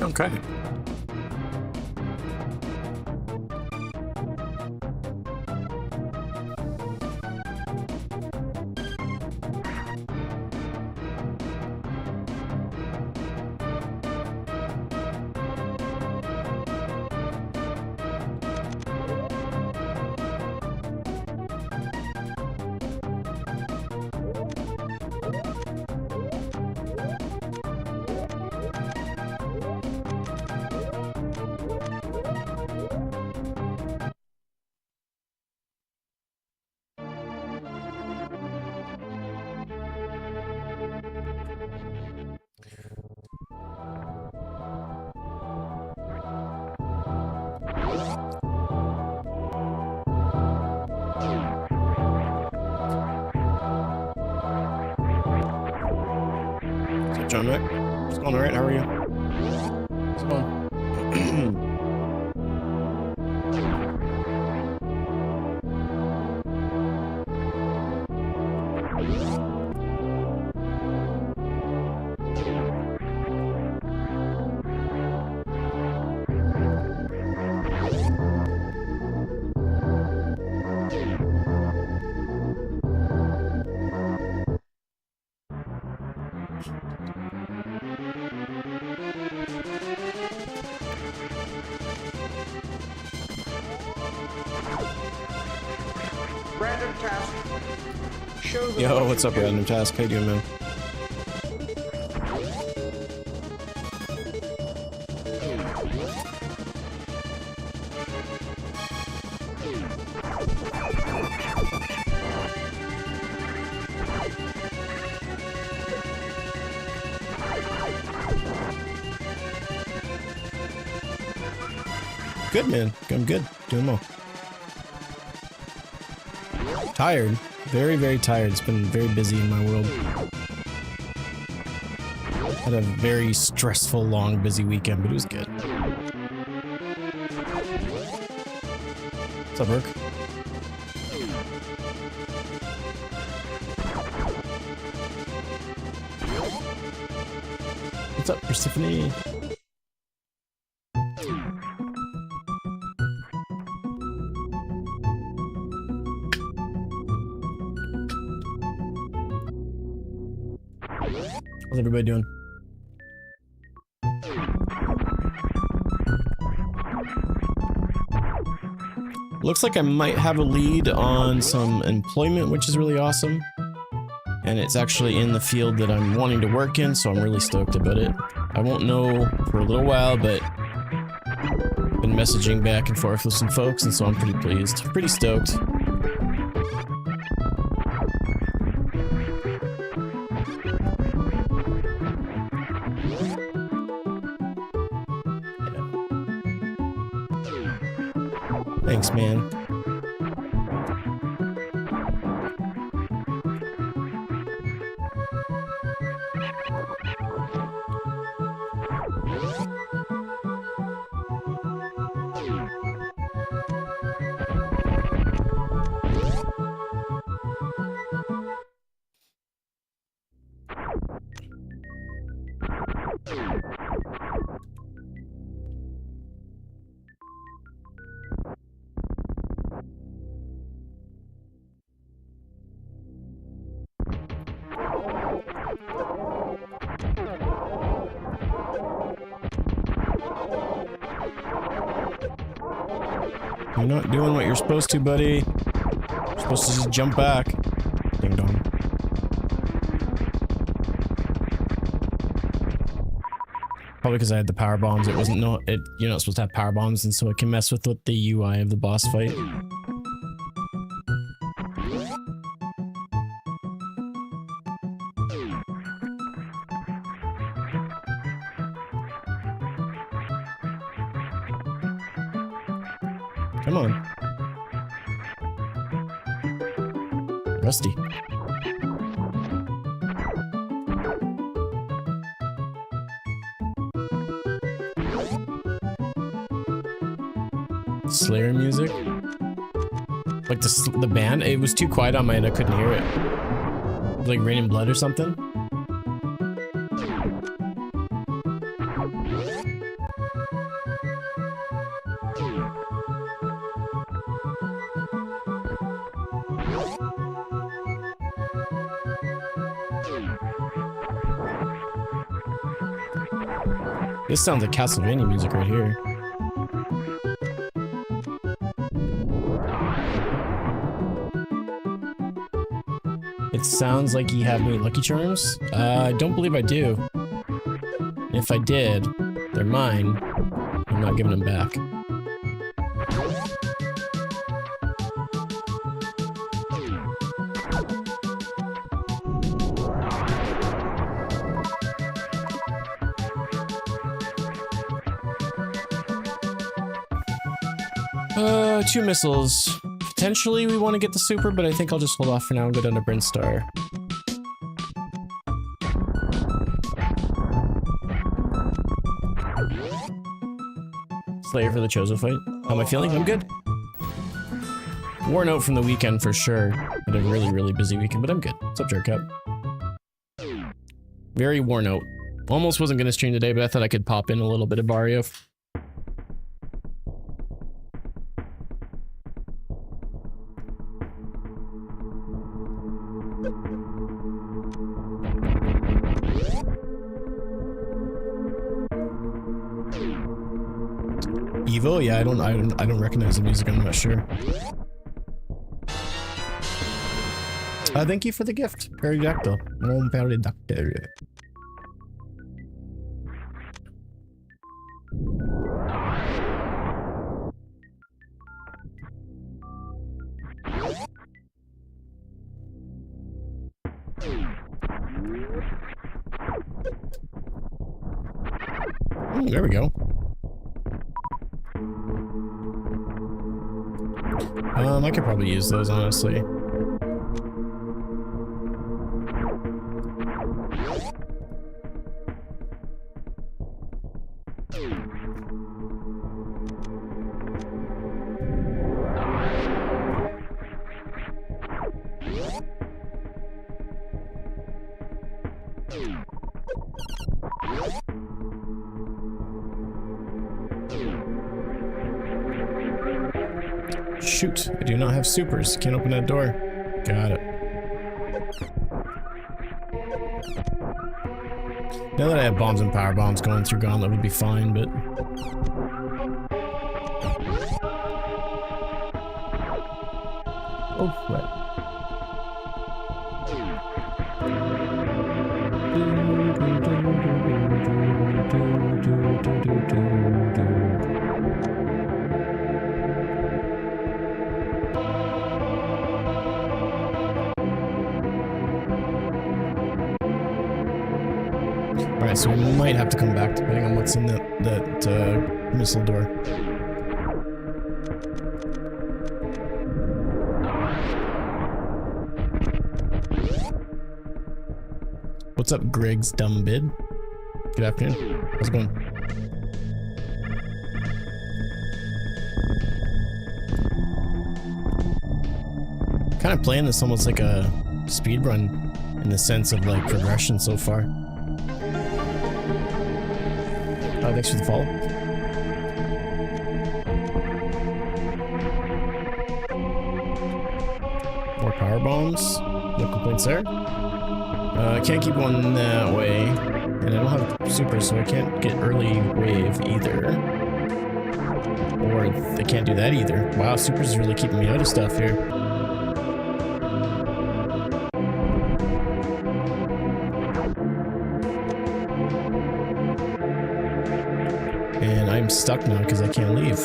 Okay. John Rick, it's going alright. How are you? It's going. Random task. Show them Yo, what's up, Random Task? How you doing, man? Good, man. I'm good. Doing well. Tired. Very, very tired. It's been very busy in my world. Had a very stressful, long, busy weekend, but it was good. What's up, Burke? What's up, Persephone? How's everybody doing? Looks like I might have a lead on some employment, which is really awesome. And it's actually in the field that I'm wanting to work in, so I'm really stoked about it. I won't know for a little while, but I've been messaging back and forth with some folks, and so I'm pretty pleased. Pretty stoked. Thanks, man. You're not doing what you're supposed to, buddy. You're supposed to just jump back. Ding dong. Probably because I had the power bombs. It wasn't you're not supposed to have power bombs, and so it can mess with the UI of the boss fight. Come on. Rusty. Slayer music? Like the band? It was too quiet on my end, I couldn't hear it. It was like Raining Blood or something? This sounds like Castlevania music right here. It sounds like you have any Lucky Charms. I don't believe I do. If I did, they're mine. I'm not giving them back. Two missiles. Potentially we want to get the super, but I think I'll just hold off for now and go down to Brinstar. Slayer for the Chozo fight. How am I feeling? I'm good. Worn out from the weekend for sure. Had a really, really busy weekend, but I'm good. What's up, Jerkup? Very worn out. Almost wasn't going to stream today, but I thought I could pop in a little bit of Barrio. Evo? Yeah, I don't recognize the music. I'm not sure. Thank you for the gift, Peridactyl. Peridactyl. There we go. I could probably use those, honestly. Shoot, I do not have supers. Can't open that door. Got it. Now that I have bombs and power bombs going through Gauntlet would be fine, but... Oh, what? Alright, so we might have to come back depending on what's in that missile door. What's up, Greg's dumb bid? Good afternoon. How's it going? Kind of playing this almost like a speed run in the sense of like progression so far. Thanks for the follow. More power bombs. No complaints there. I can't keep going that way. And I don't have super, so I can't get early wave either. Or I can't do that either. Wow, supers is really keeping me out of stuff here. And I'm stuck now because I can't leave.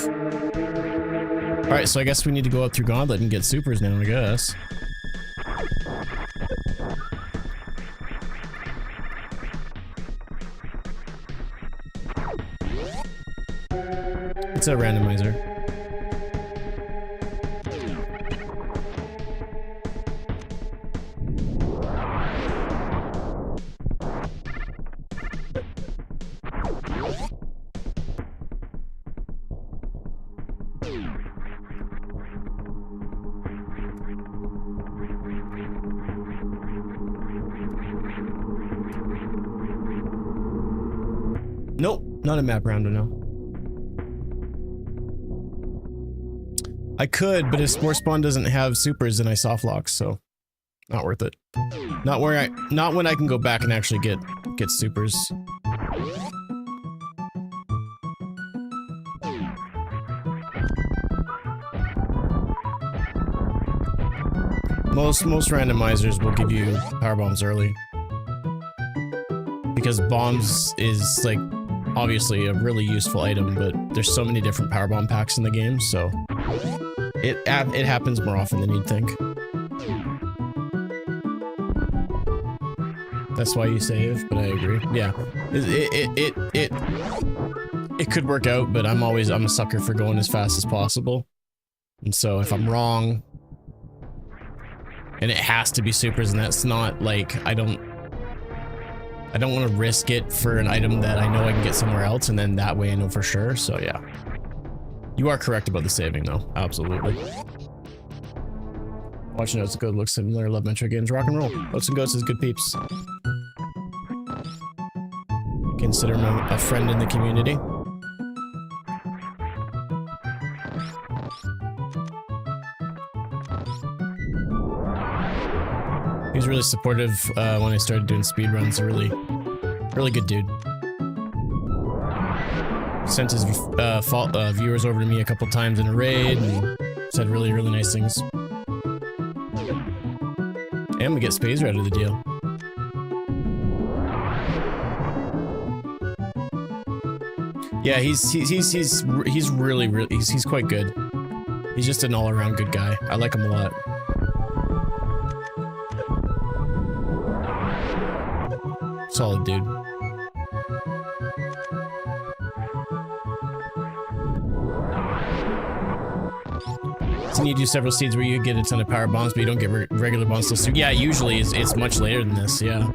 Alright, so I guess we need to go up through Gauntlet and get supers now, I guess. It's a randomizer. Nope, not a map rounder, no. I could, but if Spore Spawn doesn't have supers, then I soft lock, so not worth it. Not when I can go back and actually get supers. Most randomizers will give you power bombs early. Because bombs is, like, obviously a really useful item, but there's so many different power bomb packs in the game, so it happens more often than you'd think. That's why you save, but I agree. Yeah, it could work out, but I'm a sucker for going as fast as possible. And so if I'm wrong, and it has to be supers, and that's not like, I don't want to risk it for an item that I know I can get somewhere else, and then that way I know for sure. So yeah, you are correct about the saving though. Absolutely. Watching Notes Good looks similar. Love Metro games. Rock and roll. Oats and Goats is good peeps. Consider him a friend in the community. He was really supportive when I started doing speedruns. Really good dude. Sent his viewers over to me a couple times in a raid and said really nice things. And we get Spazer out of the deal. Yeah, he's quite good. He's just an all-around good guy. I like him a lot. Solid dude. So you do several seeds where you get a ton of power bombs, but you don't get regular bombs. So yeah, usually it's much later than this. Yeah.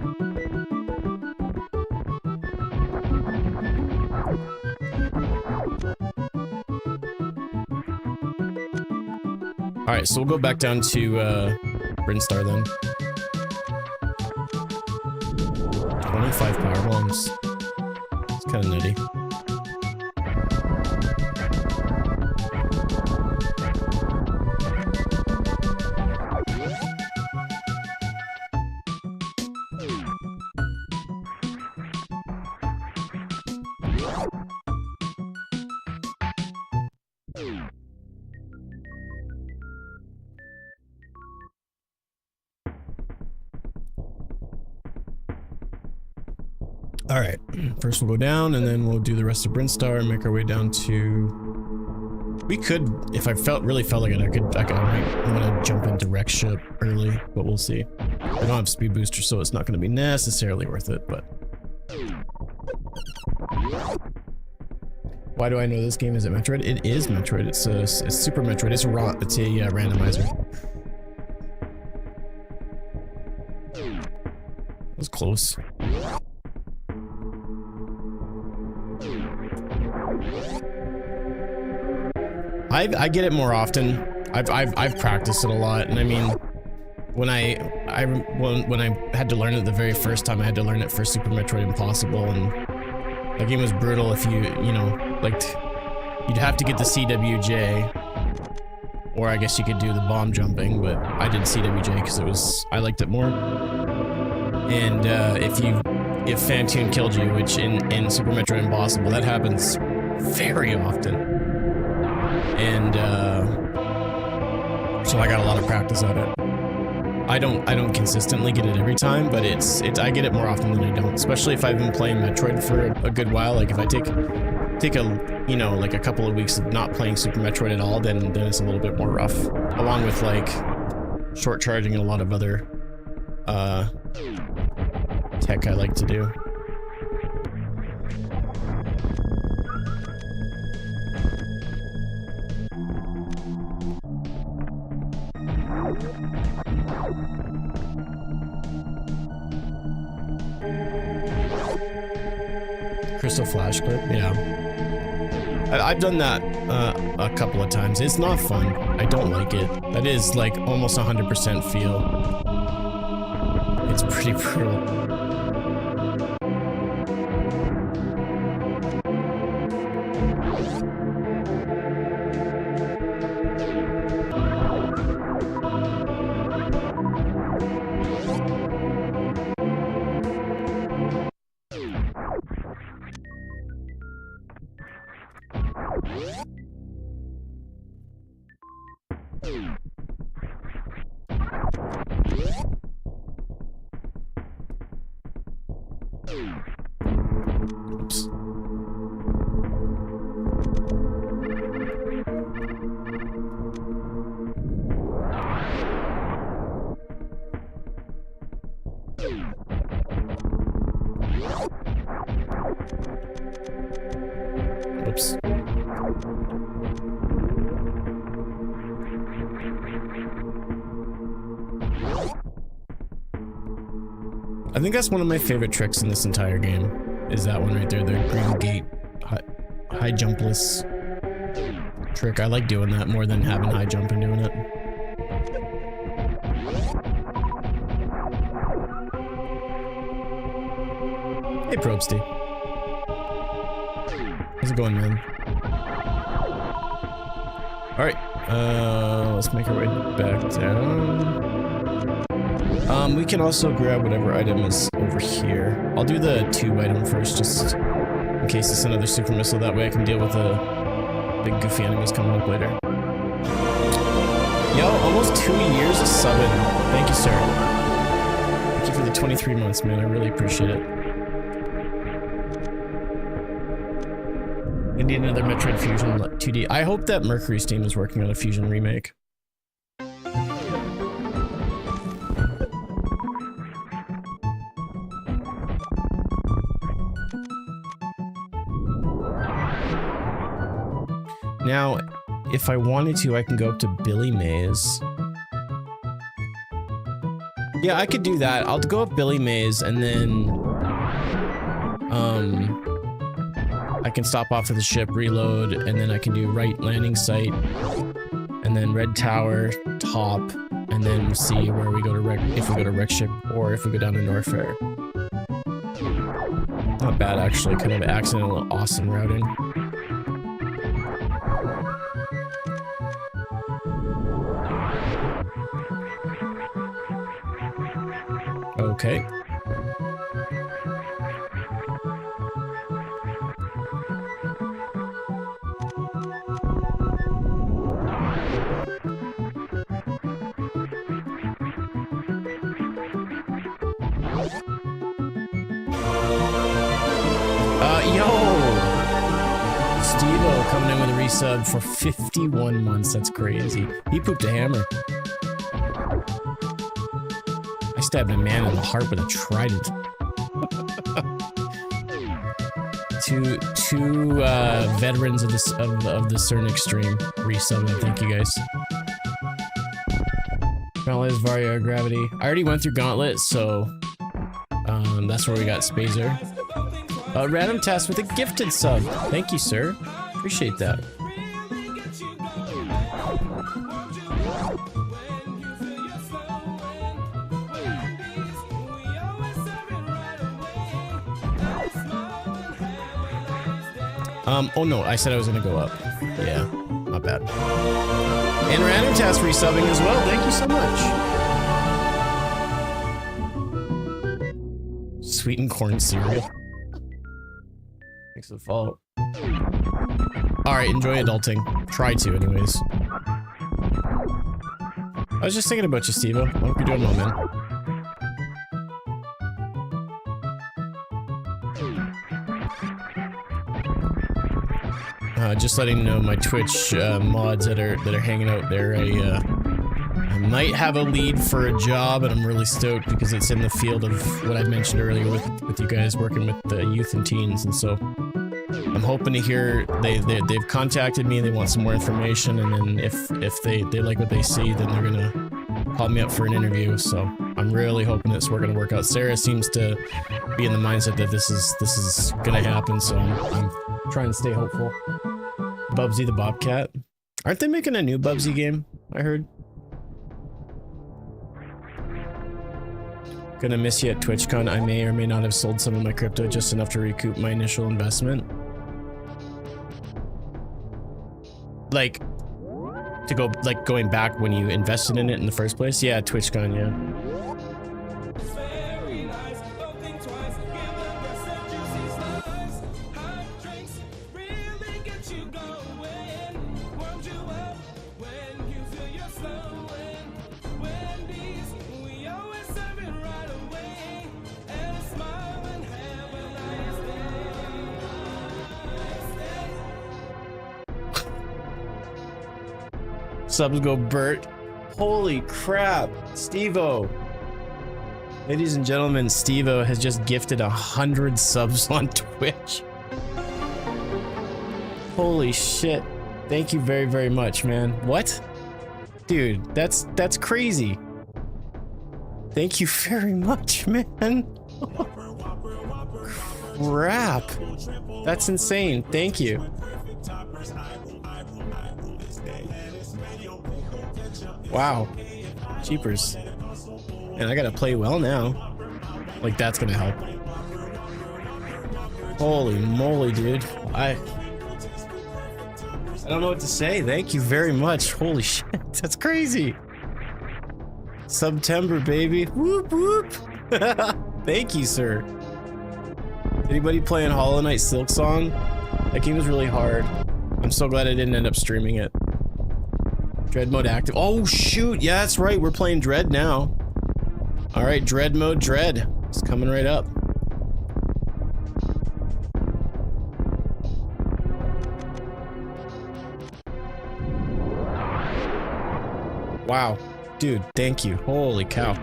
All right, so we'll go back down to Brinstar then. 25 power bombs. It's kind of nutty. Alright, first we'll go down, and then we'll do the rest of Brinstar and make our way down to... We could, if I really felt like it, I might want to jump into Wreck Ship early, but we'll see. I don't have speed booster, so it's not going to be necessarily worth it, but... Why do I know this game is at Metroid? It is Metroid. It's Super Metroid. It's a randomizer. That was close. I get it more often. I've practiced it a lot, and I mean, when I had to learn it the very first time, I had to learn it for Super Metroid Impossible, and that game was brutal. If you know, like, you'd have to get the CWJ, or I guess you could do the bomb jumping, but I did CWJ because I liked it more. And if Phantoon killed you, which in Super Metroid Impossible that happens very often. And so I got a lot of practice at it. I don't consistently get it every time, but I get it more often than I don't. Especially if I've been playing Metroid for a good while. Like if I take a like a couple of weeks of not playing Super Metroid at all, then it's a little bit more rough. Along with like short charging and a lot of other tech I like to do. Crystal Flash Clip, yeah. I've done that a couple of times. It's not fun. I don't like it. That is like almost 100% feel. It's pretty brutal. Oops. Oops. I think that's one of my favorite tricks in this entire game, is that one right there, the green gate high jumpless trick. I like doing that more than having high jump and doing it. Hey Probsty. How's it going, man? Alright, let's make our way back down. We can also grab whatever item is over here. I'll do the tube item first, just in case it's another super missile. That way I can deal with the big goofy enemies coming up later. Yo, almost 2 years of subbing. Thank you, sir. Thank you for the 23 months, man. I really appreciate it. I need another Metroid Fusion 2D. I hope that Mercury's team is working on a Fusion remake. Now, if I wanted to, I can go up to Billy Mays. Yeah, I could do that. I'll go up Billy Mays and then I can stop off of the ship, reload, and then I can do right landing site, and then red tower, top, and then we'll see where we go to wreck, if we go to wreck ship or if we go down to Norfair. Not bad, actually. Kind of accidental, awesome routing. Okay. Yo! Steve-O coming in with a resub for 51 months. That's crazy. He pooped a hammer. I stabbed a man in the heart with a trident. two veterans of this of the certain extreme resubbing. Thank you guys. Gauntlet is Varia Gravity. I already went through Gauntlet, so that's where we got Spazer. Random Task with a gifted sub. Thank you, sir. Appreciate that. Oh no, I said I was gonna go up. Yeah, not bad. And Random Task resubbing as well. Thank you so much. Sweetened corn cereal. Thanks for the follow. Alright, enjoy adulting. Try to, anyways. I was just thinking about you, Steve-O. I hope you're doing well, man. Just letting you know my Twitch mods that are hanging out there. I might have a lead for a job, and I'm really stoked because it's in the field of what I mentioned earlier with you guys working with the youth and teens, and so I'm hoping to hear they've contacted me. They want some more information, and then if they like what they see, then they're gonna call me up for an interview. So I'm really hoping we're gonna work out. Sarah seems to be in the mindset that this is gonna happen, so I'm trying to stay hopeful. Bubsy the Bobcat. Aren't they making a new Bubsy game? I heard. Gonna miss you at TwitchCon. I may or may not have sold some of my crypto, just enough to recoup my initial investment. Like, to go, like, going back when you invested in it in the first place? Yeah, TwitchCon, yeah. Subs go Bert. Holy crap, Steve-O. Ladies and gentlemen, Steve-O has just gifted 100 subs on Twitch. Holy shit. Thank you very, very much, man. What? Dude, that's crazy. Thank you very much, man. Crap. That's insane. Thank you. Wow. Jeepers. And I gotta play well now. Like, that's gonna help. Holy moly, dude. I don't know what to say. Thank you very much. Holy shit. That's crazy. September, baby. Whoop, whoop. Thank you, sir. Anybody playing Hollow Knight Silksong? That game was really hard. I'm so glad I didn't end up streaming it. Dread mode active. Oh, shoot. Yeah, that's right. We're playing Dread now. All right, Dread mode, Dread. It's coming right up. Wow. Dude, thank you. Holy cow.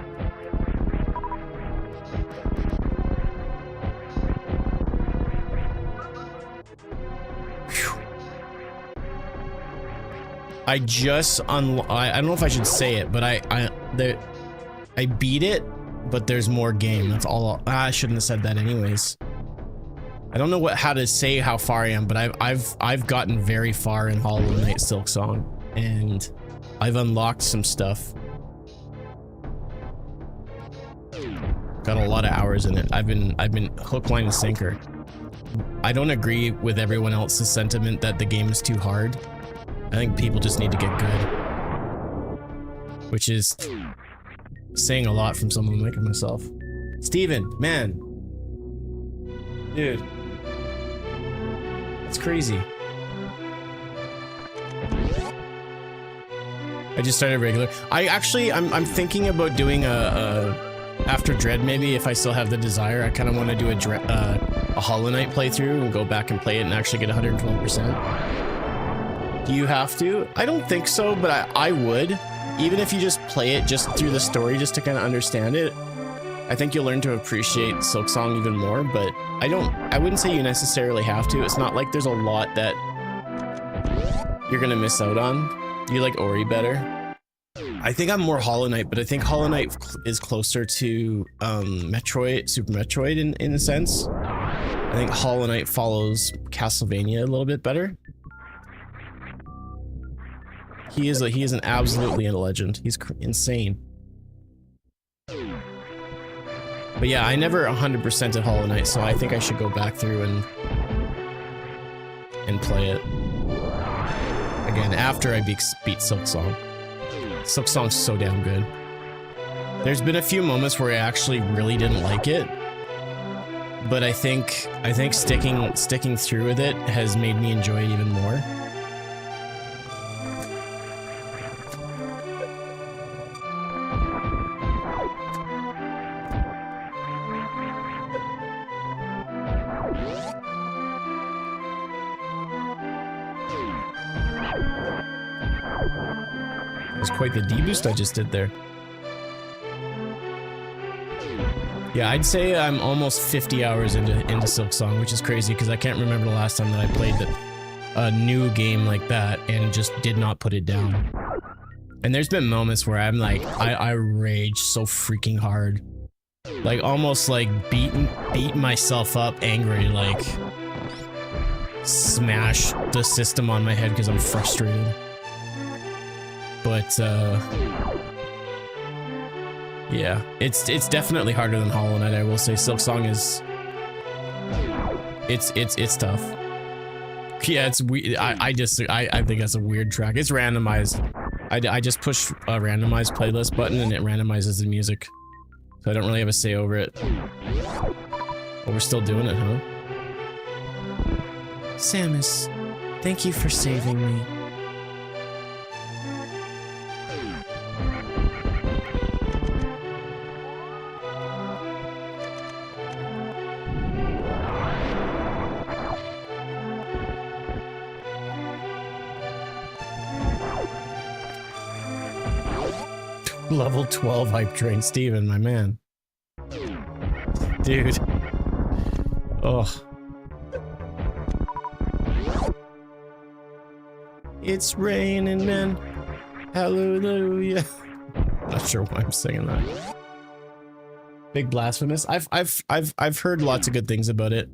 I just I don't know if I should say it, but I beat it, but there's more game. That's all. I shouldn't have said that anyways. I don't know how to say how far I am, but I've gotten very far in Hollow Knight Silksong, and I've unlocked some stuff. Got a lot of hours in it. I've been hook, line, and sinker. I don't agree with everyone else's sentiment that the game is too hard. I think people just need to get good, which is saying a lot from someone like myself. Steven, man, dude, that's crazy. I just started regular. I'm thinking about doing after Dread, maybe, if I still have the desire. I kind of want to do a Hollow Knight playthrough and go back and play it and actually get 112%. Do you have to? I don't think so, but I would. Even if you just play it just through the story, just to kind of understand it, I think you'll learn to appreciate Silksong even more, but I wouldn't say you necessarily have to. It's not like there's a lot that you're gonna miss out on. You like Ori better? I think I'm more Hollow Knight, but I think Hollow Knight is closer to Metroid, Super Metroid in a sense. I think Hollow Knight follows Castlevania a little bit better. He is an absolutely a legend. He's insane. But yeah, I never 100% at Hollow Knight, so I think I should go back through and play it again after I beat Silksong. Silksong's so damn good. There's been a few moments where I actually really didn't like it, but I think sticking through with it has made me enjoy it even more. Quite the deboost I just did there. Yeah, I'd say I'm almost 50 hours into Silksong, which is crazy because I can't remember the last time that I played a new game like that and just did not put it down. And there's been moments where I'm like, I rage so freaking hard, like almost like beating myself up, angry, like smash the system on my head because I'm frustrated. But yeah, it's definitely harder than Hollow Knight. I will say Silksong is it's tough. Yeah, it's weird. I think that's a weird track. It's randomized. I just push a randomized playlist button and it randomizes the music, so I don't really have a say over it. But we're still doing it, huh? Samus, thank you for saving me. Level 12 hype train, Steven, my man. Dude. Oh. It's raining men. Hallelujah. Not sure why I'm singing that. Big Blasphemous. I've heard lots of good things about it.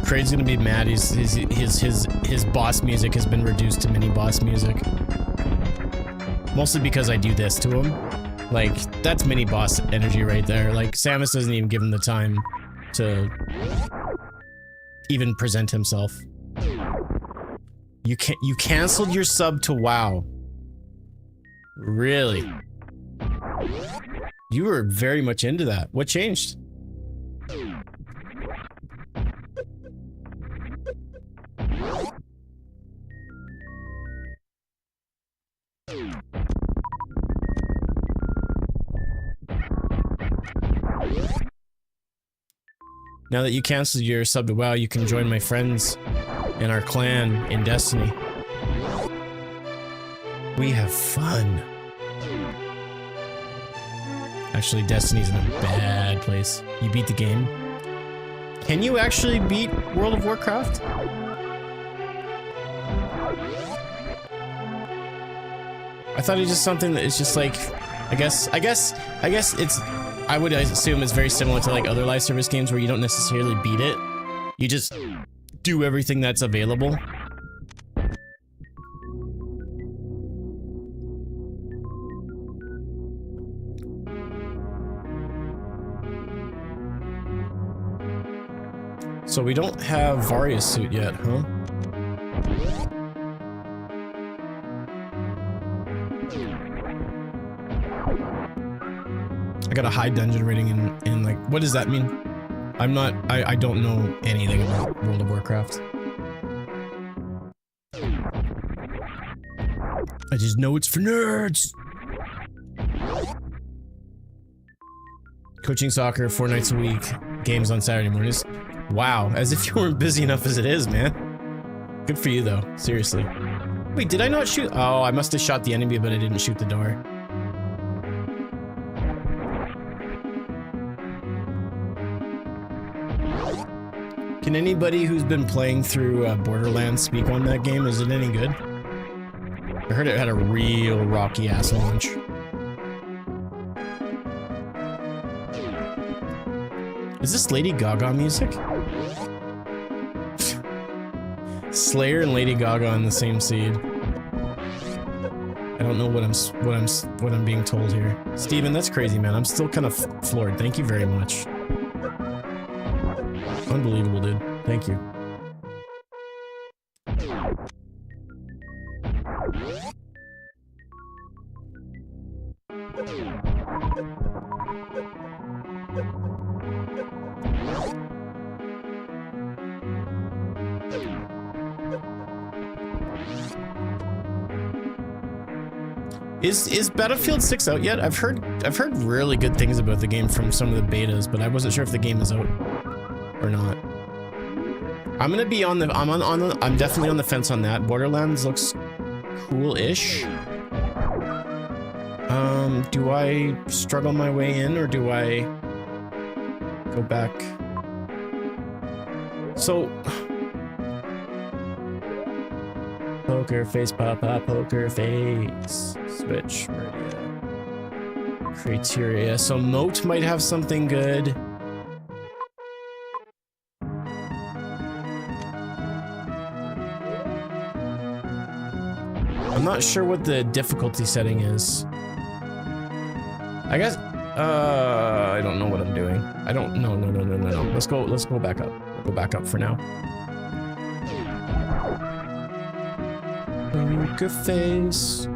Craig's gonna be mad. His boss music has been reduced to mini boss music. Mostly because I do this to him. Like, that's mini boss energy right there. Like, Samus doesn't even give him the time to even present himself. You canceled your sub to WoW. Really? You were very much into that. What changed? Now that you canceled your sub to WoW, you can join my friends in our clan in Destiny. We have fun. Actually, Destiny's in a bad place. You beat the game. Can you actually beat World of Warcraft? I thought it's just something that is just like, I guess it's, I would assume it's very similar to like other live service games where you don't necessarily beat it. You just do everything that's available. So we don't have Varia's suit yet, huh? I got a high dungeon rating in like, what does that mean? I don't know anything about World of Warcraft. I just know it's for nerds! Coaching soccer 4 nights a week, games on Saturday mornings. Wow, as if you weren't busy enough as it is, man. Good for you though, seriously. Wait, did I not shoot? Oh, I must have shot the enemy, but I didn't shoot the door. Can anybody who's been playing through Borderlands speak on that game? Is it any good? I heard it had a real rocky-ass launch. Is this Lady Gaga music? Slayer and Lady Gaga in the same seed. I don't know what I'm being told here. Steven, that's crazy, man. I'm still kind of floored. Thank you very much. Unbelievable, dude. Thank you. Is Battlefield 6 out yet? I've heard really good things about the game from some of the betas, but I wasn't sure if the game is out or not. I'm gonna be on the I'm definitely on the fence on that. Borderlands looks cool-ish. Do I struggle my way in or do I go back? So poker face, papa, poker face. Switch criteria. So Moat might have something good. I'm not sure what the difficulty setting is. I guess I don't know what I'm doing. I don't no. Let's go back up. We'll go back up for now. Poker face.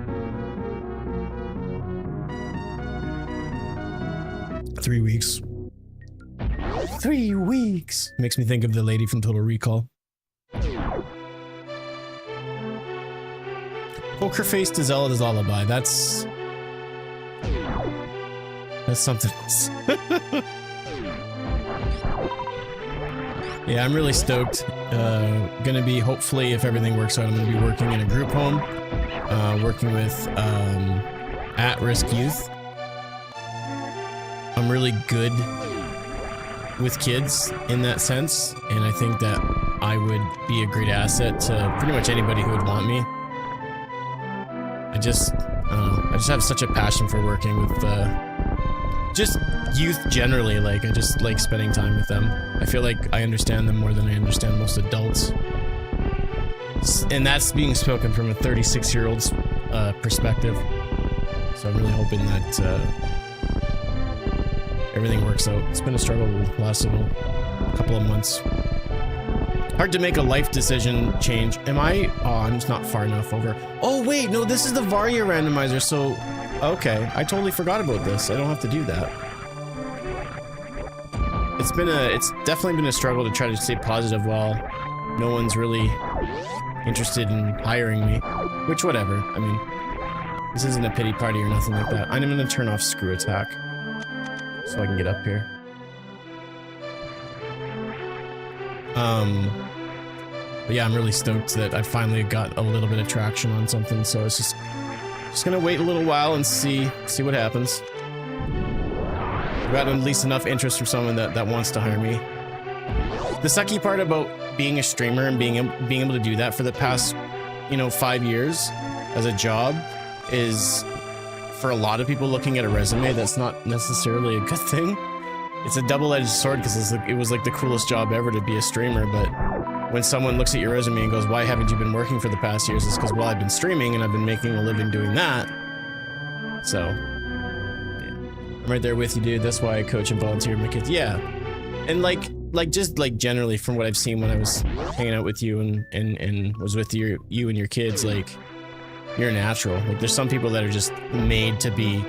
3 weeks. 3 weeks. Makes me think of the lady from Total Recall. Poker face to Zelda's Lullaby. That's something else. Yeah, I'm really stoked. Gonna be, hopefully, if everything works out, I'm gonna be working in a group home, working with at-risk youth. I'm really good with kids in that sense, and I think that I would be a great asset to pretty much anybody who would want me. I just have such a passion for working with just youth generally. Like, I just like spending time with them. I feel like I understand them more than I understand most adults. And that's being spoken from a 36-year-old's perspective. So I'm really hoping that everything works out. It's been a struggle the last couple of months. Hard to make a life decision change. Am I? Oh, I'm just not far enough over. Oh, wait, no, this is the Varya randomizer, so... Okay, I totally forgot about this. I don't have to do that. It's definitely been a struggle to try to stay positive while no one's really interested in hiring me. Which, whatever. I mean, this isn't a pity party or nothing like that. I'm gonna turn off screw attack so I can get up here. But yeah, I'm really stoked that I finally got a little bit of traction on something, so it's just gonna wait a little while and see what happens. I've got at least enough interest from someone that wants to hire me. The sucky part about being a streamer and being able to do that for the past, 5 years as a job is, for a lot of people looking at a resume, that's not necessarily a good thing. It's a double-edged sword because it was like the coolest job ever to be a streamer, but when someone looks at your resume and goes, why haven't you been working for the past years? It's because, well, I've been streaming and I've been making a living doing that. So, yeah. I'm right there with you, dude. That's why I coach and volunteer with my kids. Yeah. And just generally from what I've seen when I was hanging out with you and was with you and your kids, like, you're a natural. Like, there's some people that are just made to be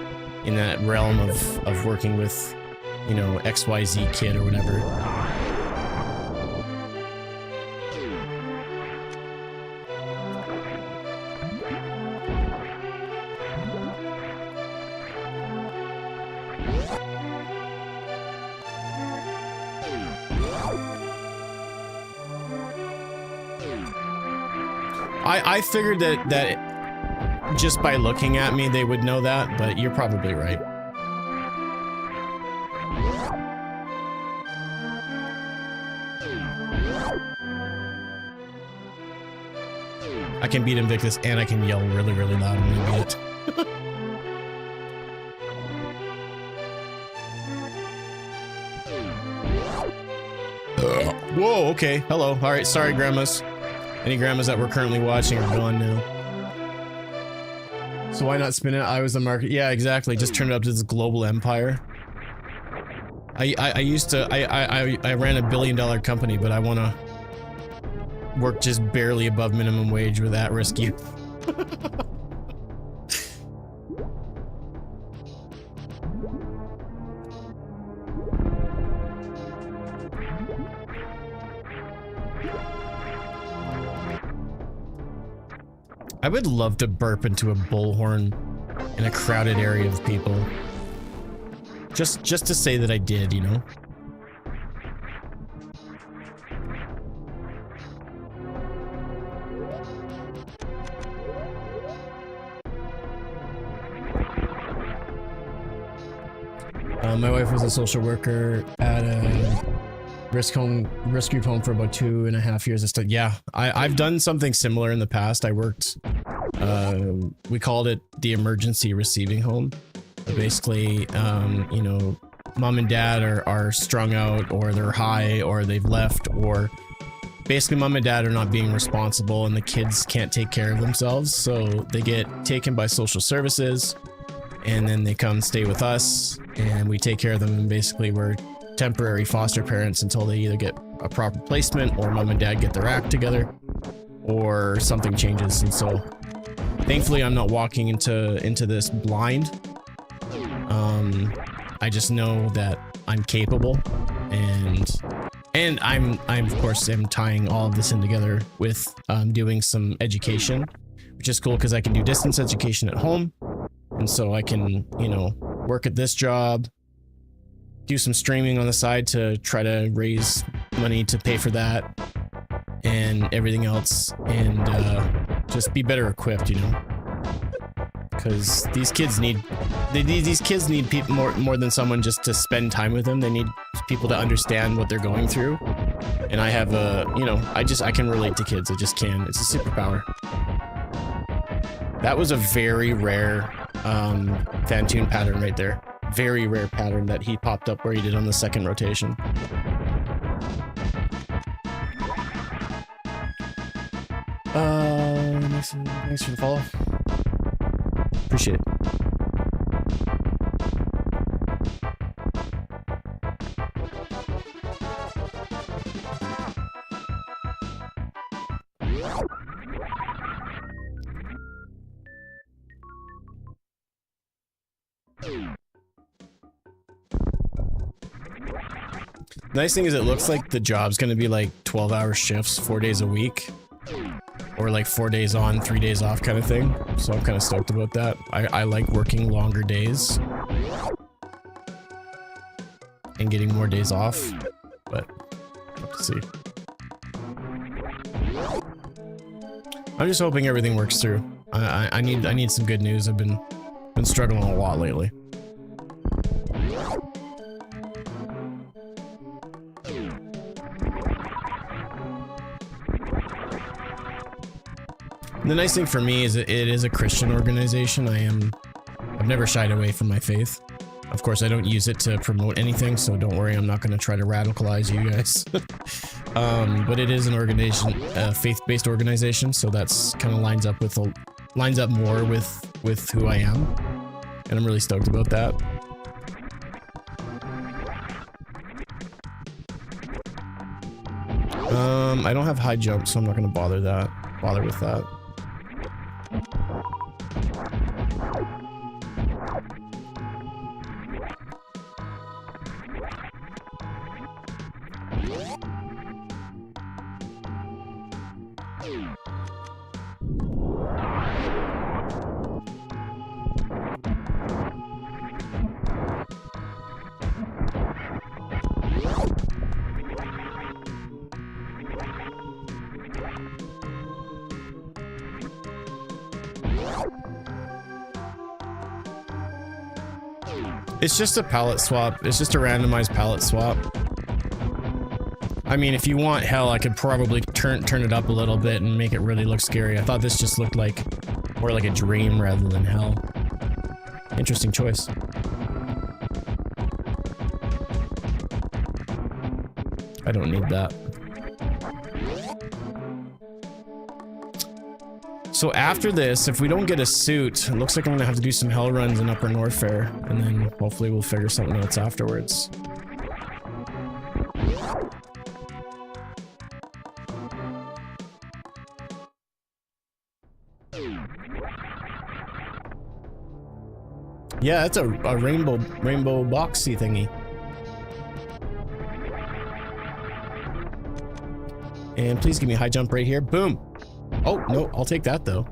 in that realm of working with, XYZ kid or whatever. I figured that just by looking at me, they would know that, but you're probably right. I can beat Invictus and I can yell really, really loud when I beat it. Whoa, okay. Hello. Alright, sorry, grandmas. Any grandmas that were currently watching are gone now. So why not spin it? I was the market. Yeah, exactly. Just turn it up to this global empire. I ran $1 billion company, but I want to work just barely above minimum wage with at-risk youth. I would love to burp into a bullhorn in a crowded area of people. Just to say that I did, My wife was a social worker at a risk group home for about 2.5 years. Yeah, I've done something similar in the past. I worked, we called it the emergency receiving home. So basically, mom and dad are strung out, or they're high, or they've left, or basically mom and dad are not being responsible and the kids can't take care of themselves. So they get taken by social services and then they come stay with us and we take care of them, and basically we're temporary foster parents until they either get a proper placement or mom and dad get their act together or something changes. And so thankfully I'm not walking into this blind. I just know that I'm capable, and I'm of course am tying all of this in together with doing some education, which is cool because I can do distance education at home, and so I can work at this job, do some streaming on the side to try to raise money to pay for that and everything else, and just be better equipped, you know. Because these kids need people more than someone just to spend time with them. They need people to understand what they're going through. And I have a, you know, I can relate to kids. I just can. It's a superpower. That was a very rare Fantoon pattern right there. Very rare pattern that he popped up where he did on the second rotation. Thanks for the follow. Appreciate it. Nice thing is it looks like the job's gonna be like 12-hour shifts, 4 days a week. Or like 4 days on, 3 days off kind of thing. So I'm kind of stoked about that. I like working longer days. And getting more days off. But, let's see. I'm just hoping everything works through. I need some good news. I've been struggling a lot lately. The nice thing for me is it is a Christian organization. I've never shied away from my faith. Of course, I don't use it to promote anything, so don't worry, I'm not going to try to radicalize you guys. But it is an organization, a faith-based organization, so that's kind of lines up more with who I am, and I'm really stoked about that. I don't have high jump, so I'm not going to bother with that. It's just a palette swap. It's just a randomized palette swap. I mean, if you want hell, I could probably turn it up a little bit and make it really look scary. I thought this just looked like more like a dream rather than hell. Interesting choice. I don't need that. So after this, if we don't get a suit, it looks like I'm gonna have to do some hell runs in Upper North Fair, and then hopefully we'll figure something else afterwards. Yeah, that's a rainbow boxy thingy. And please give me a high jump right here. Boom. Oh, no, I'll take that though.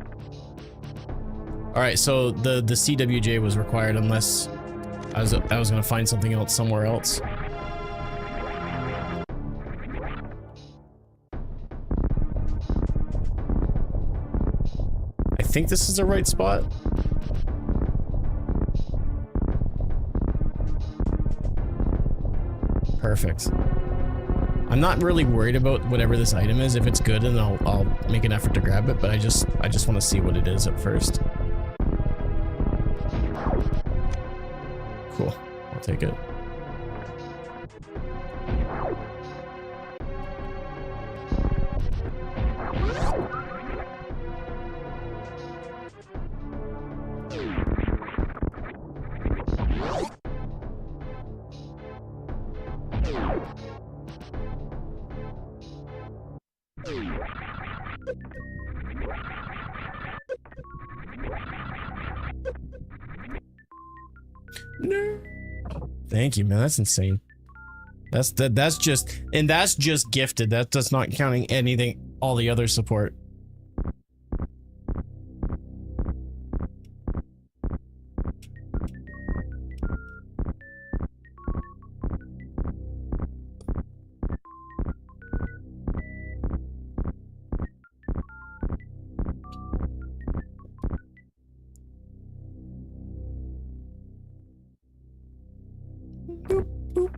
Alright, so the CWJ was required unless I was gonna find something else somewhere else. I think this is the right spot. Perfect. I'm not really worried about whatever this item is. If it's good, then I'll make an effort to grab it, but I just want to see what it is at first. Cool. I'll take it. No. Thank you, man. That's insane. That's just gifted. That's not counting anything, all the other support. Am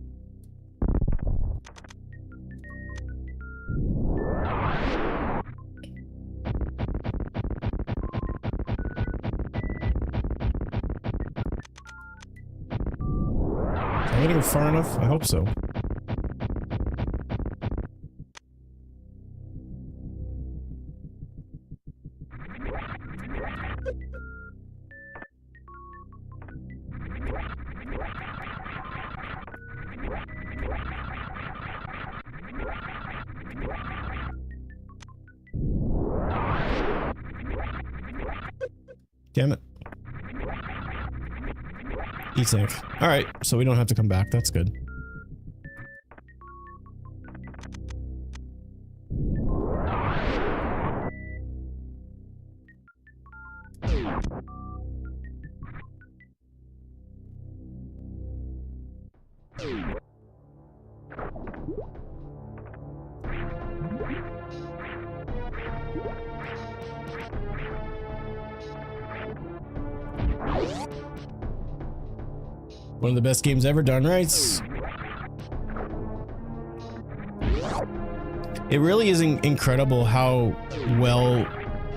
I gonna go far enough? I hope so. Damn it. E-tank. Alright, so we don't have to come back. That's good. One of the best games ever, darn right. It really is incredible how well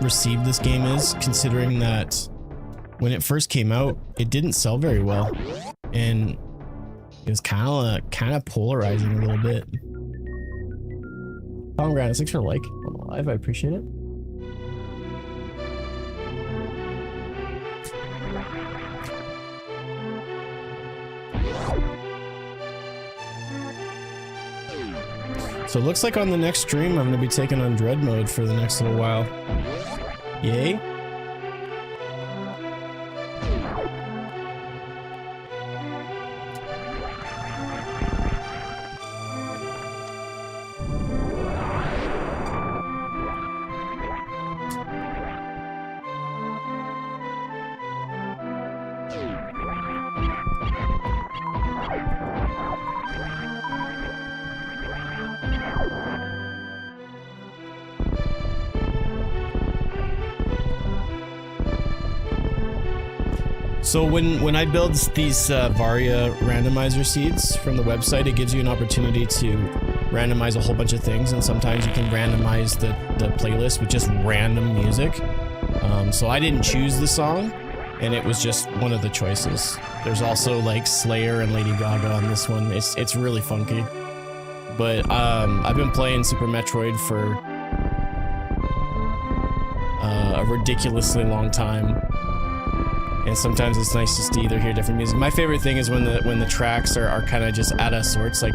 received this game is, considering that when it first came out, it didn't sell very well, and it was kind of polarizing a little bit. Pomegranate, thanks for the like. I'm alive, I appreciate it. So it looks like on the next stream, I'm going to be taking on Dread mode for the next little while. Yay. So when I build these Varia randomizer seeds from the website, it gives you an opportunity to randomize a whole bunch of things, and sometimes you can randomize the playlist with just random music. So I didn't choose the song, and it was just one of the choices. There's also like Slayer and Lady Gaga on this one. It's really funky. But I've been playing Super Metroid for a ridiculously long time. And sometimes it's nice just to either hear different music. My favorite thing is when the tracks are kind of just out of sorts. Like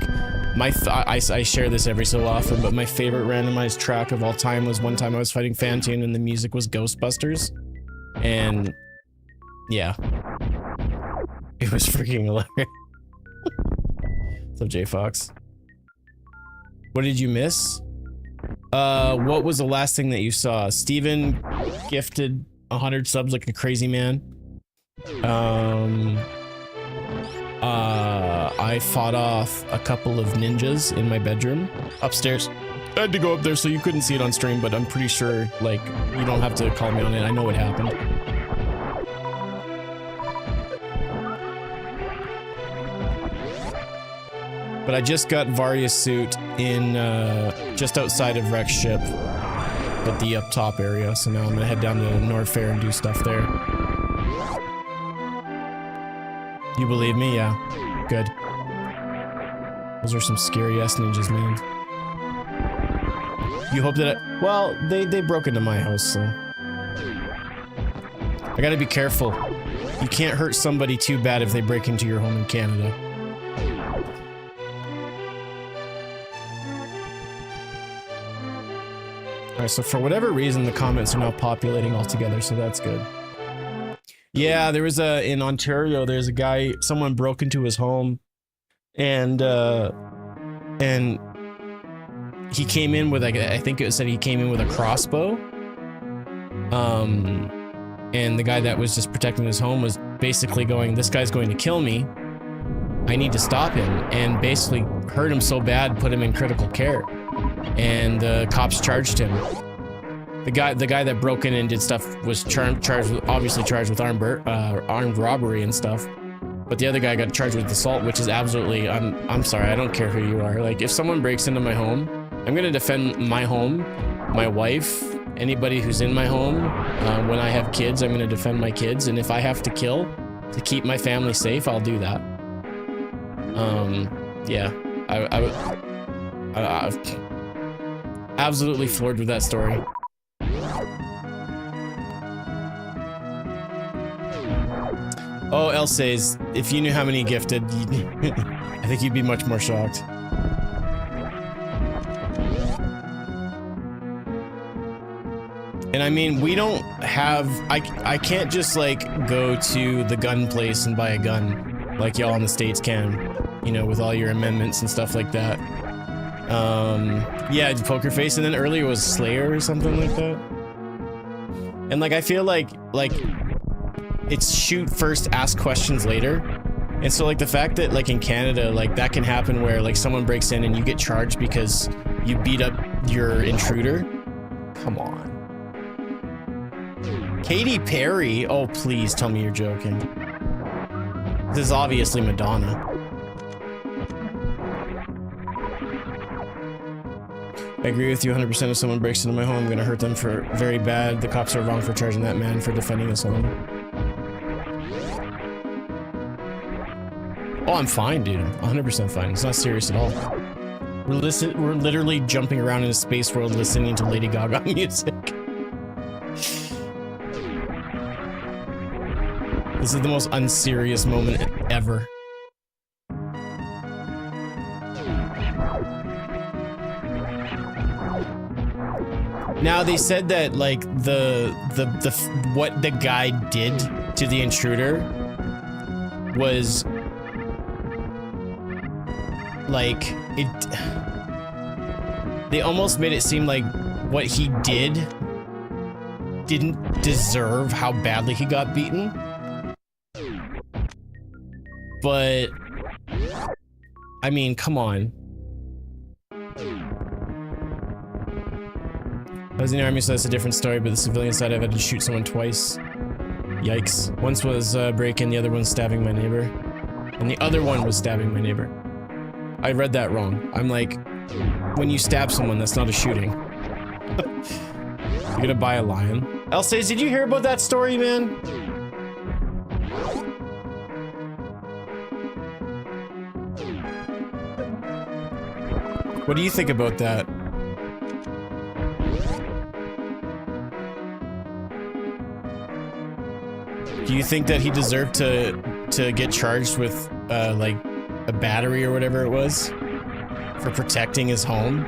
I share this every so often, but my favorite randomized track of all time was one time I was fighting Fantune and the music was Ghostbusters, and yeah, it was freaking hilarious. What's up, J Fox? What did you miss? What was the last thing that you saw? Steven gifted 100 subs like a crazy man. I fought off a couple of ninjas in my bedroom upstairs. I had to go up there so you couldn't see it on stream, but I'm pretty sure, like, you don't have to call me on it. I know what happened. But I just got Varia's suit in, just outside of Rex ship, at the up top area, so now I'm gonna head down to North Fair and do stuff there. You believe me? Yeah. Good. Those are some scary-ass ninjas, man. You hope that well, they broke into my house, so... I gotta be careful. You can't hurt somebody too bad if they break into your home in Canada. Alright, so for whatever reason, the comments are now populating altogether, so that's good. Yeah, there was in Ontario, there's a guy, someone broke into his home, and he came in with, like, I think it said he came in with a crossbow. And the guy that was just protecting his home was basically going, this guy's going to kill me. I need to stop him, and basically hurt him so bad, put him in critical care. And the cops charged him. The guy that broke in and did stuff was obviously charged with armed robbery and stuff. But the other guy got charged with assault, which is absolutely, I'm sorry, I don't care who you are. Like, if someone breaks into my home, I'm gonna defend my home, my wife, anybody who's in my home. When I have kids, I'm gonna defend my kids, and if I have to kill to keep my family safe, I'll do that. Yeah, I absolutely floored with that story. Oh, El says, if you knew how many gifted, I think you'd be much more shocked. And I mean, we don't have, I can't just like go to the gun place and buy a gun like y'all in the States can, you know, with all your amendments and stuff like that. Yeah, Poker Face, and then earlier was Slayer or something like that. And like, I feel like it's shoot first, ask questions later. And so like the fact that like in Canada, like that can happen where like someone breaks in and you get charged because you beat up your intruder. Come on. Katy Perry? Oh, please tell me you're joking. This is obviously Madonna. I agree with you 100%. If someone breaks into my home, I'm gonna hurt them for very bad. The cops are wrong for charging that man for defending his home. Oh, I'm fine, dude. I'm 100% fine. It's not serious at all. We're literally jumping around in a space world listening to Lady Gaga music. This is the most unserious moment ever. Now they said that like what the guy did to the intruder was like they almost made it seem like what he did didn't deserve how badly he got beaten. But I mean, come on. I was in the army, so that's a different story, but the civilian side, I've had to shoot someone twice. Yikes. Once was break-in, the other one stabbing my neighbor. And the other one was stabbing my neighbor. I read that wrong. I'm like, when you stab someone, that's not a shooting. You're gonna buy a lion. Elsace, did you hear about that story, man? What do you think about that? Do you think that he deserved to get charged with like a battery or whatever it was for protecting his home?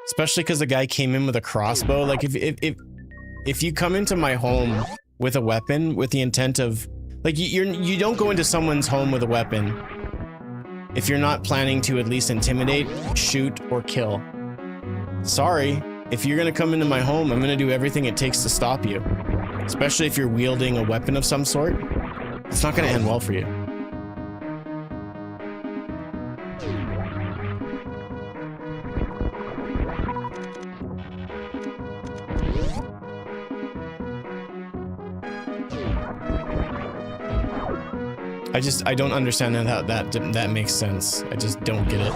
Especially because the guy came in with a crossbow. Like if you come into my home with a weapon with the intent of like you don't go into someone's home with a weapon if you're not planning to at least intimidate, shoot, or kill. Sorry. If you're gonna come into my home, I'm gonna do everything it takes to stop you. Especially if you're wielding a weapon of some sort. It's not gonna end well for you. I don't understand how that makes sense. I just don't get it.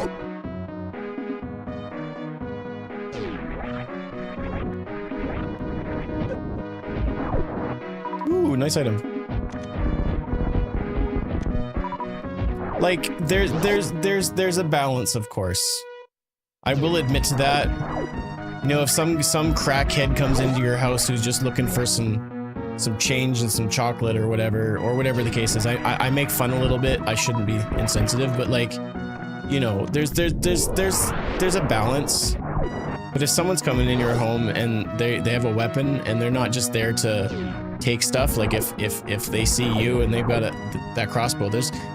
Ooh, nice item. Like there's a balance, of course. I will admit to that. You know, if some crackhead comes into your house who's just looking for some change and some chocolate or whatever the case is, I make fun a little bit. I shouldn't be insensitive, but like, you know, there's a balance. But if someone's coming in your home and they have a weapon and they're not just there to take stuff, like if they see you and they've got that crossbow,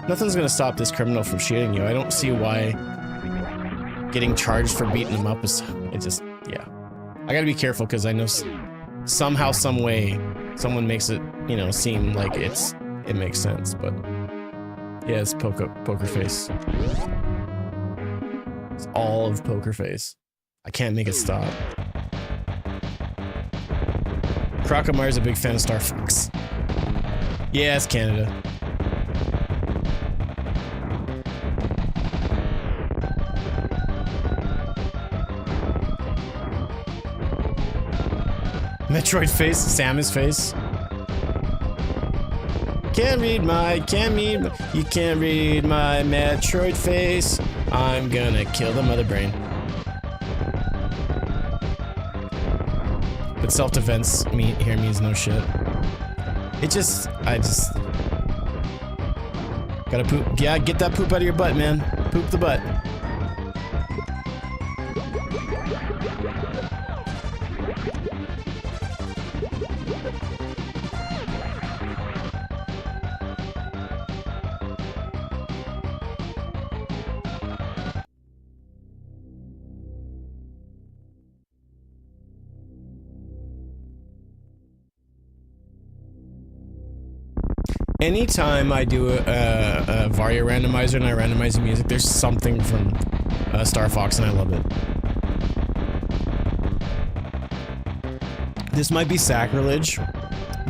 nothing's gonna stop this criminal from shooting you. I don't see why getting charged for beating them up is, yeah. I gotta be careful because I know somehow, some way, someone makes it, you know, seem like it makes sense, but yeah, it's Poker Face. It's all of Poker Face. I can't make it stop. Crocomire a big fan of Star Fox. Yeah, it's Canada. Metroid face, Samus face. Can't read my, you can't read my Metroid face. I'm gonna kill the mother brain. But self-defense here means no shit. I just gotta poop. Yeah, get that poop out of your butt, man. Poop the butt. Anytime I do a Varia randomizer and I randomize the music, there's something from Star Fox and I love it. This might be sacrilege,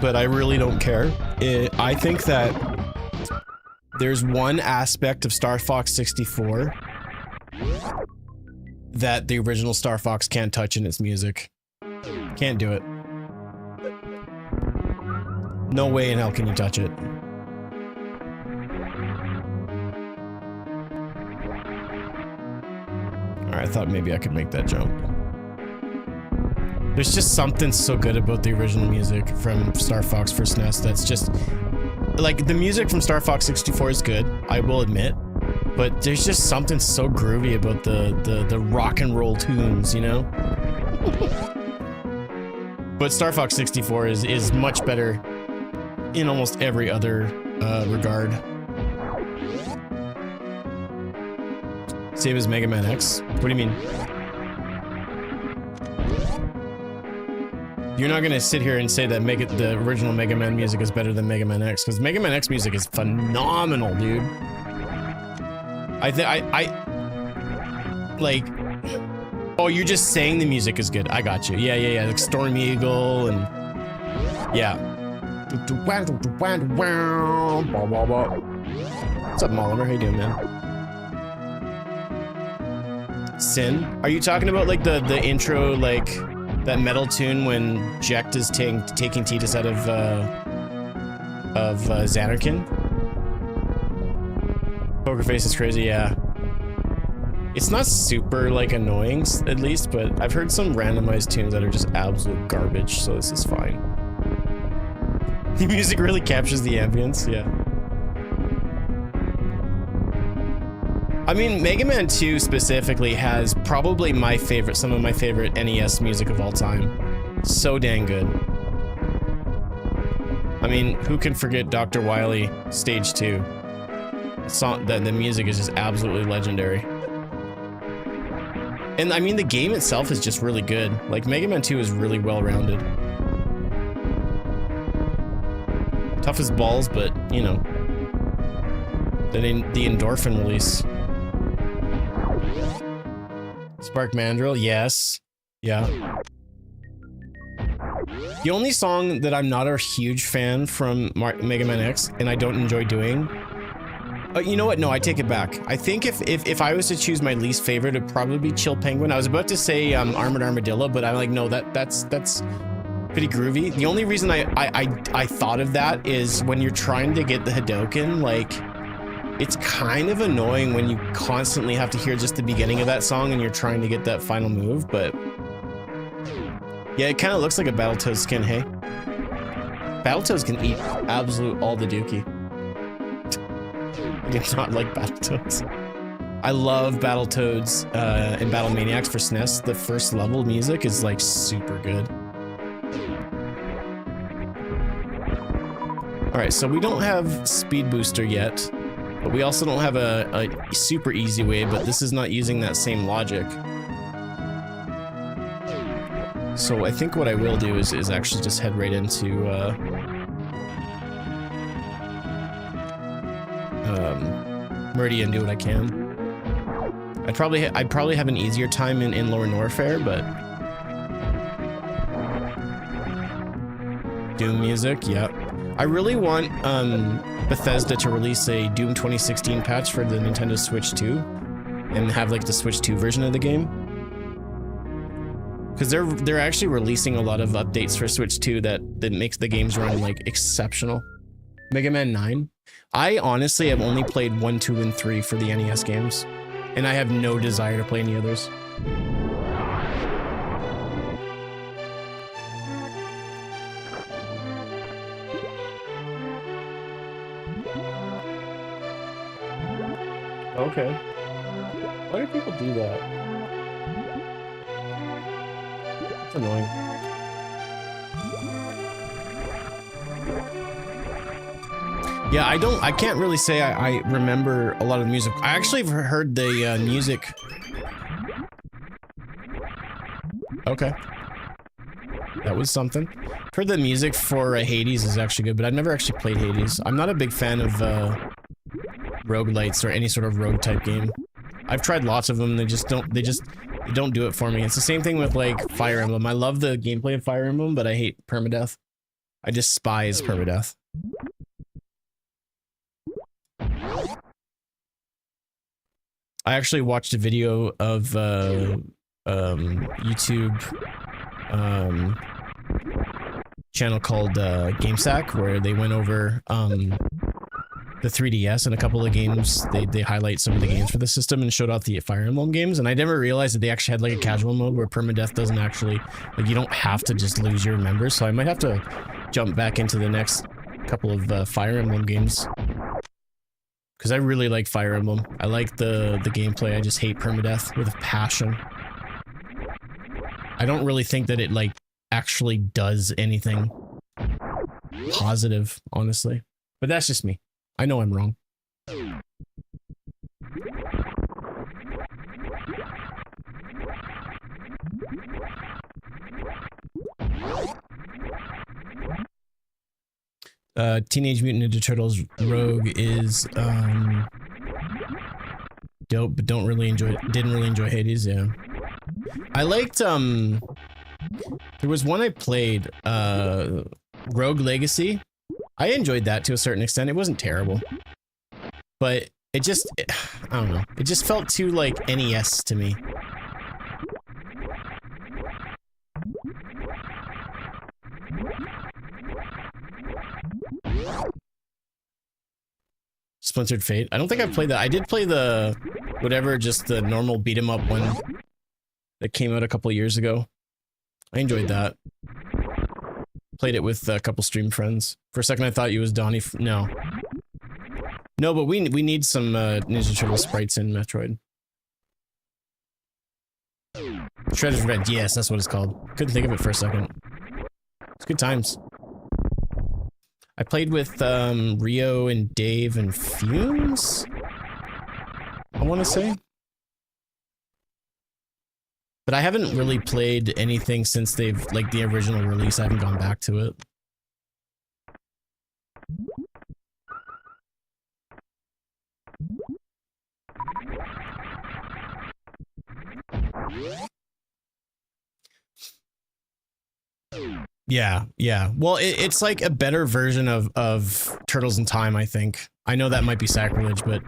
but I really don't care. I think that there's one aspect of Star Fox 64 that the original Star Fox can't touch in its music. Can't do it. No way in hell can you touch it. Alright, I thought maybe I could make that jump. There's just something so good about the original music from Star Fox for SNES that's just... Like, the music from Star Fox 64 is good, I will admit. But there's just something so groovy about the rock and roll tunes, you know? But Star Fox 64 is much better in almost every other regard. Same as Mega Man X? What do you mean? You're not gonna sit here and say that the original Mega Man music is better than Mega Man X, because Mega Man X music is phenomenal, dude. Like... Oh, you're just saying the music is good. I got you. Yeah. Like Storm Eagle and... Yeah. What's up, Molliver? How you doing, man? Sin? Are you talking about like the intro, like that metal tune when Jekt is taking Tidus out of Xanarkin? Poker Face is crazy, yeah. It's not super like annoying, at least, but I've heard some randomized tunes that are just absolute garbage, so this is fine. The music really captures the ambience, yeah. I mean, Mega Man 2 specifically has probably some of my favorite NES music of all time. So dang good. I mean, who can forget Dr. Wily Stage 2? The music is just absolutely legendary. And I mean, the game itself is just really good. Like, Mega Man 2 is really well-rounded. Tough as balls, but, you know. The endorphin release. Spark Mandrill, yes. Yeah. The only song that I'm not a huge fan from Mega Man X, and I don't enjoy doing... you know what? No, I take it back. I think if I was to choose my least favorite, it'd probably be Chill Penguin. I was about to say Armored Armadillo, but I'm like, no, that's pretty groovy. The only reason I thought of that is when you're trying to get the Hadoken, like... It's kind of annoying when you constantly have to hear just the beginning of that song and you're trying to get that final move, but... Yeah, it kind of looks like a Battletoads skin, hey? Battletoads can eat absolute all the dookie. It's not like Battletoads. I love Battletoads and Battle Maniacs for SNES. The first level music is like super good. Alright, so we don't have Speed Booster yet. But we also don't have a super easy way, but this is not using that same logic. So I think what I will do is actually just head right into Meridian and do what I can. I'd probably have an easier time in Lower Norfair, but Doom music, yep. I really want Bethesda to release a Doom 2016 patch for the Nintendo Switch 2 and have like the Switch 2 version of the game. Because they're actually releasing a lot of updates for Switch 2 that makes the games run like exceptional. Mega Man 9. I honestly have only played 1, 2, and 3 for the NES games, and I have no desire to play any others. Okay. Why do people do that? That's annoying. Yeah, I can't really say I remember a lot of the music. I actually have heard the music. Okay. That was something. I've heard the music for Hades is actually good, but I've never actually played Hades. I'm not a big fan of roguelites or any sort of rogue type game. I've tried lots of them, they don't do it for me. It's the same thing with like Fire Emblem. I love the gameplay of Fire Emblem, but I hate permadeath. I despise permadeath. I actually watched a video of YouTube channel called GameSack, where they went over the 3DS and a couple of games. They highlight some of the games for the system and showed off the Fire Emblem games, and I never realized that they actually had like a casual mode where permadeath doesn't actually, like, you don't have to just lose your members. So I might have to jump back into the next couple of Fire Emblem games, because I really like Fire Emblem. I like the gameplay. I just hate permadeath with a passion. I don't really think that it like actually does anything positive, honestly. But that's just me. I know I'm wrong. Teenage Mutant Ninja Turtles Rogue is dope, but didn't really enjoy Hades. Yeah, I liked there was one I played, Rogue Legacy. I enjoyed that to a certain extent. It wasn't terrible, but I don't know, it just felt too like NES to me. Splintered Fate. I don't think I've played that. I did play the whatever, just the normal beat 'em up one that came out a couple years ago. I enjoyed that. Played it with a couple stream friends. For a second I thought you was Donnie. No, but we need some Ninja Turtle sprites in Metroid. Shredder's Revenge. Yes, that's what it's called. Couldn't think of it for a second. It's good times. I played with Rio and Dave and Fumes, I want to say. But I haven't really played anything since they've, like, the original release. I haven't gone back to it. Yeah. Well, it's like a better version of Turtles in Time, I think. I know that might be sacrilege, but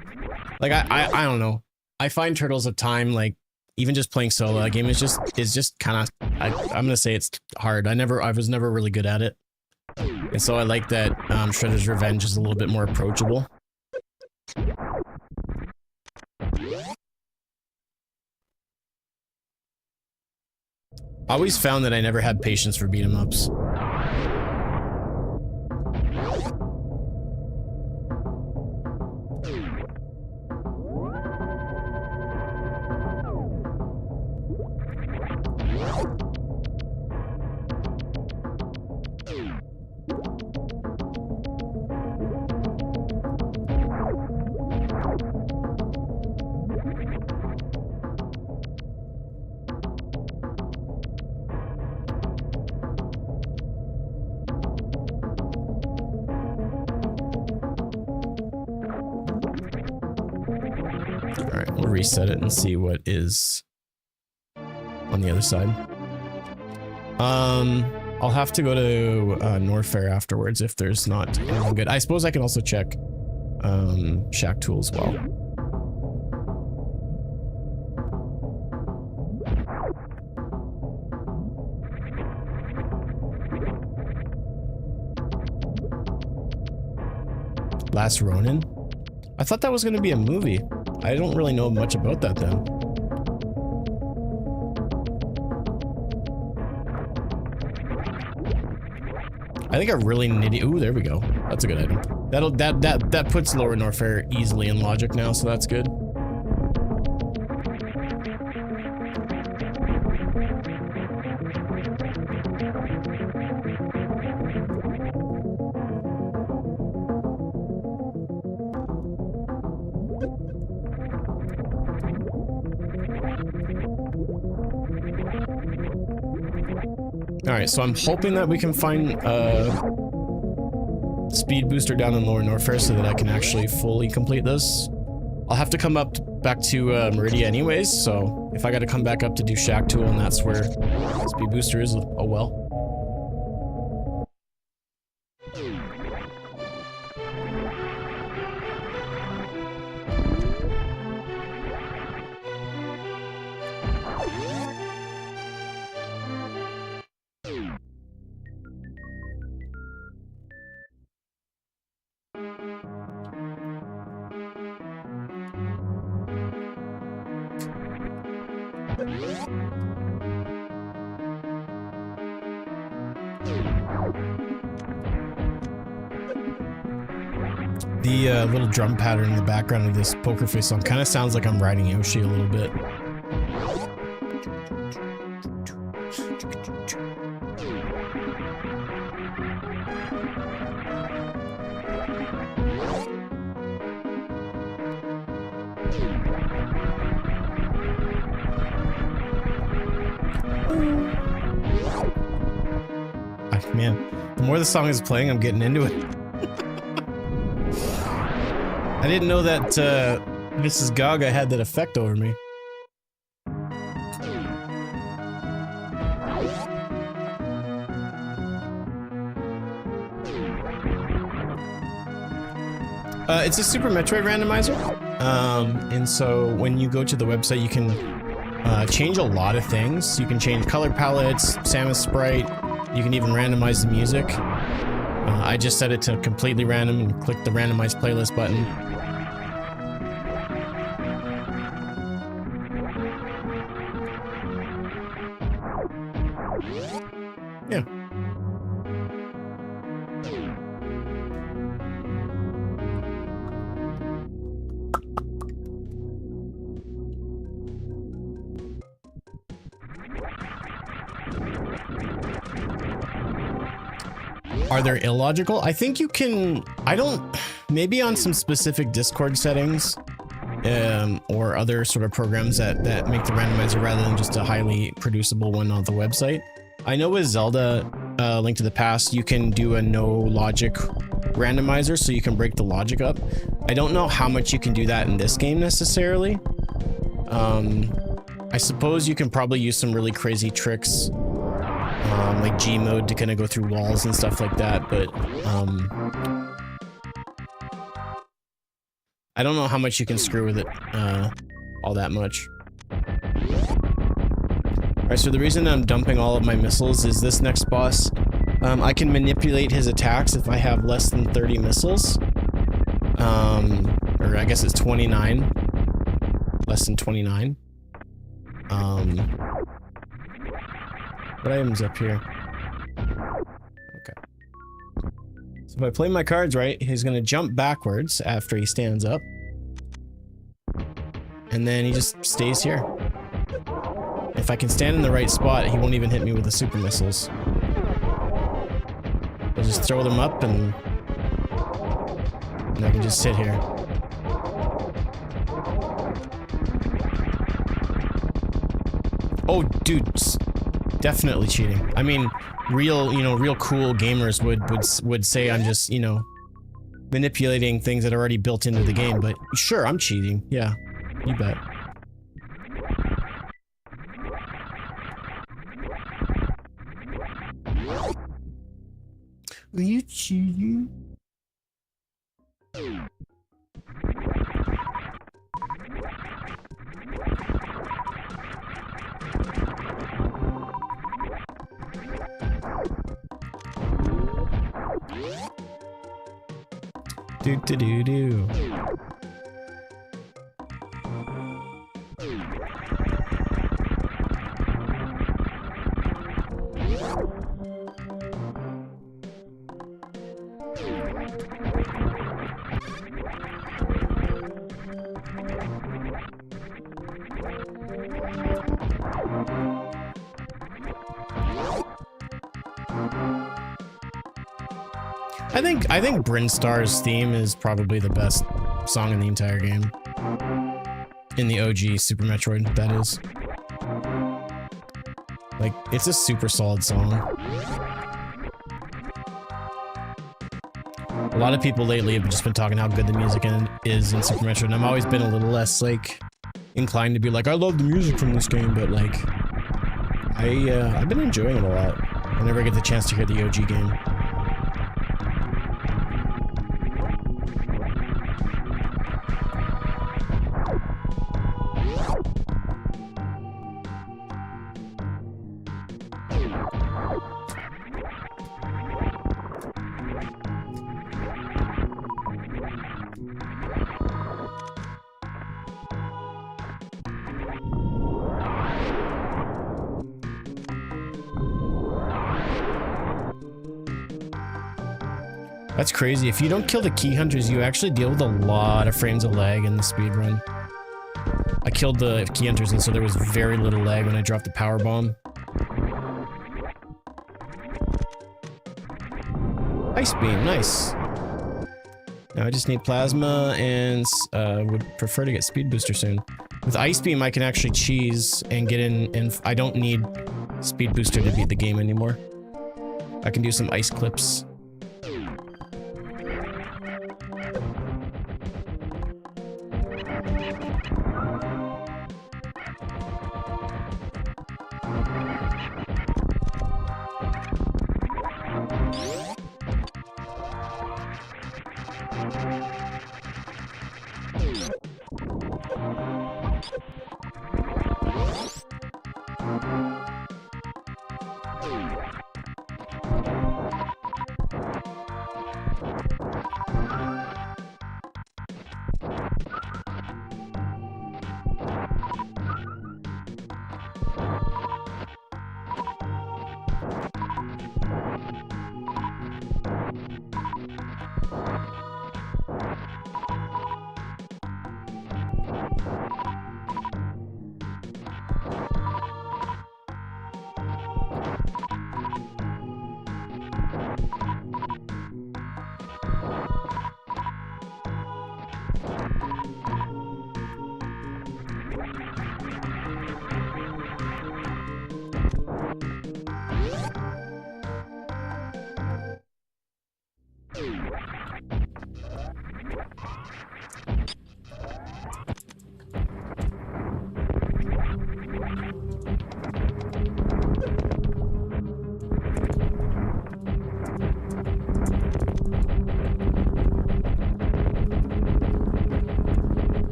like I don't know. I find Turtles of Time, like, even just playing solo that game is just kind of, I'm gonna say it's hard. I was never really good at it, and so I like that Shredder's Revenge is a little bit more approachable. I always found that I never had patience for beat 'em ups. Reset it and see what is on the other side. I'll have to go to Norfair afterwards if there's not anything good. I suppose I can also check Shack Tool as well. Last Ronin? I thought that was going to be a movie. I don't really know much about that then. I think I really need it. Ooh, there we go. That's a good item. That puts Lower Norfair easily in logic now, so that's good. Alright, so I'm hoping that we can find a speed booster down in Lower Norfair so that I can actually fully complete this. I'll have to come up back to Meridia anyways, so if I gotta come back up to do Shack Tool and that's where speed booster is, oh well. The little drum pattern in the background of this Poker Face song kind of sounds like I'm riding Yoshi a little bit. Man, the more the song is playing, I'm getting into it. I didn't know that Mrs. Gaga had that effect over me. It's a Super Metroid randomizer. And so when you go to the website, you can change a lot of things. You can change color palettes, Samus sprite. You can even randomize the music. I just set it to completely random and click the randomize playlist button. Yeah. Are they illogical? I think you can, maybe on some specific Discord settings, or other sort of programs that make the randomizer rather than just a highly producible one on the website. I know with Zelda, Link to the Past, you can do a no logic randomizer, so you can break the logic up. I don't know how much you can do that in this game necessarily. I suppose you can probably use some really crazy tricks, like G mode to kind of go through walls and stuff like that, but I don't know how much you can screw with it all that much. Alright, so the reason I'm dumping all of my missiles is this next boss, I can manipulate his attacks if I have less than 30 missiles. Or I guess it's 29. Less than 29. What item's up here? Okay. So if I play my cards right, he's gonna jump backwards after he stands up. And then he just stays here. If I can stand in the right spot, he won't even hit me with the super missiles. I'll just throw them up and I can just sit here. Oh, dude. Definitely cheating. I mean, real cool gamers would say I'm just, manipulating things that are already built into the game, but sure, I'm cheating. Yeah, you bet. Are you cheating? Do do do do. I think Brinstar's theme is probably the best song in the entire game. In the OG Super Metroid, that is. Like, it's a super solid song. A lot of people lately have just been talking how good the music is in Super Metroid, and I've always been a little less, like, inclined to be like, I love the music from this game, but, like, I've been enjoying it a lot whenever I get the chance to hear the OG game. That's crazy. If you don't kill the key hunters, you actually deal with a lot of frames of lag in the speedrun. I killed the key hunters, and so there was very little lag when I dropped the power bomb. Ice beam, nice. Now I just need plasma and would prefer to get speed booster soon. With ice beam, I can actually cheese and get in, and I don't need speed booster to beat the game anymore. I can do some ice clips.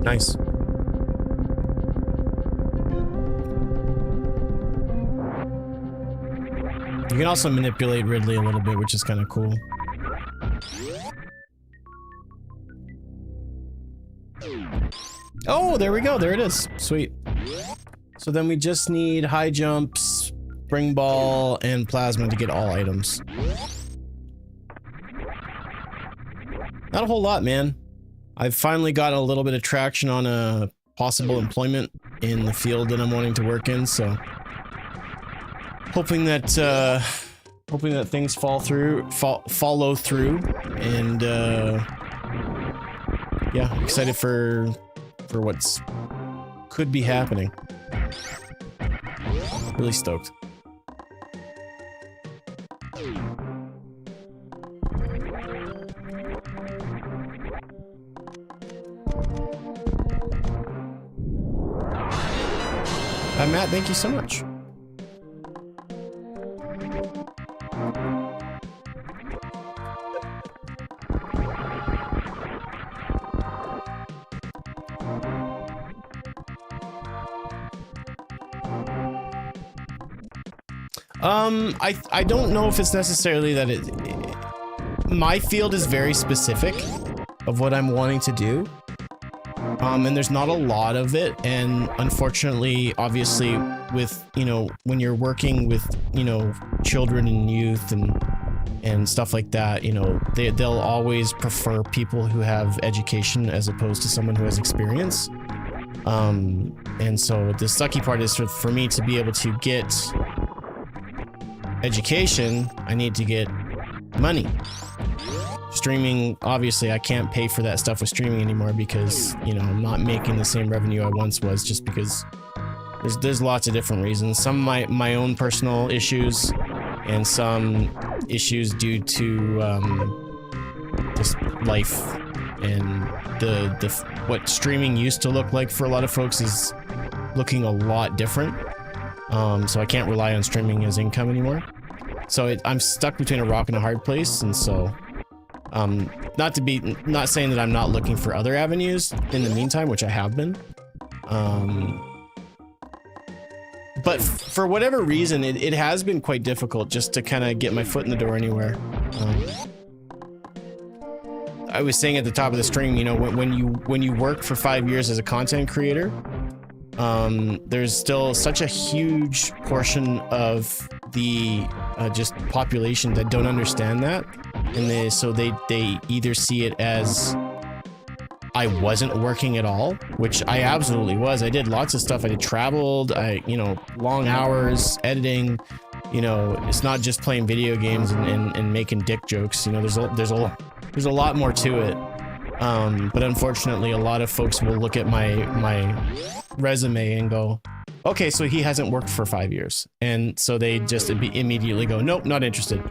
Nice. You can also manipulate Ridley a little bit, which is kind of cool. Oh, there we go. There it is. Sweet. So then we just need high jumps, spring ball, and plasma to get all items. Not a whole lot, man. I've finally got a little bit of traction on a possible employment in the field that I'm wanting to work in, so hoping that things follow through, and yeah, excited for what's could be happening. Really stoked. Matt, thank you so much. I don't know if it's necessarily that my field is very specific of what I'm wanting to do. And there's not a lot of it, and unfortunately, obviously, with, you know, when you're working with, you know, children and youth and stuff like that, you know, they'll always prefer people who have education as opposed to someone who has experience. And so the sucky part is for me to be able to get education, I need to get money. Streaming, obviously I can't pay for that stuff with streaming anymore because, you know, I'm not making the same revenue I once was, just because there's lots of different reasons. Some of my own personal issues, and some issues due to just life, and the what streaming used to look like for a lot of folks is looking a lot different. So I can't rely on streaming as income anymore. So I'm stuck between a rock and a hard place, and so not saying that I'm not looking for other avenues in the meantime, which I have been. But for whatever reason, it has been quite difficult just to kind of get my foot in the door anywhere. I was saying at the top of the stream, you know, when you work for 5 years as a content creator, there's still such a huge portion of the just population that don't understand that, and so they either see it as I wasn't working at all, which I absolutely was. I did lots of stuff. I traveled, you know, long hours editing. You know, it's not just playing video games and making dick jokes. You know, there's a lot more to it. But unfortunately, a lot of folks will look at my resume and go, okay, so he hasn't worked for 5 years. And so they just immediately go, nope, not interested.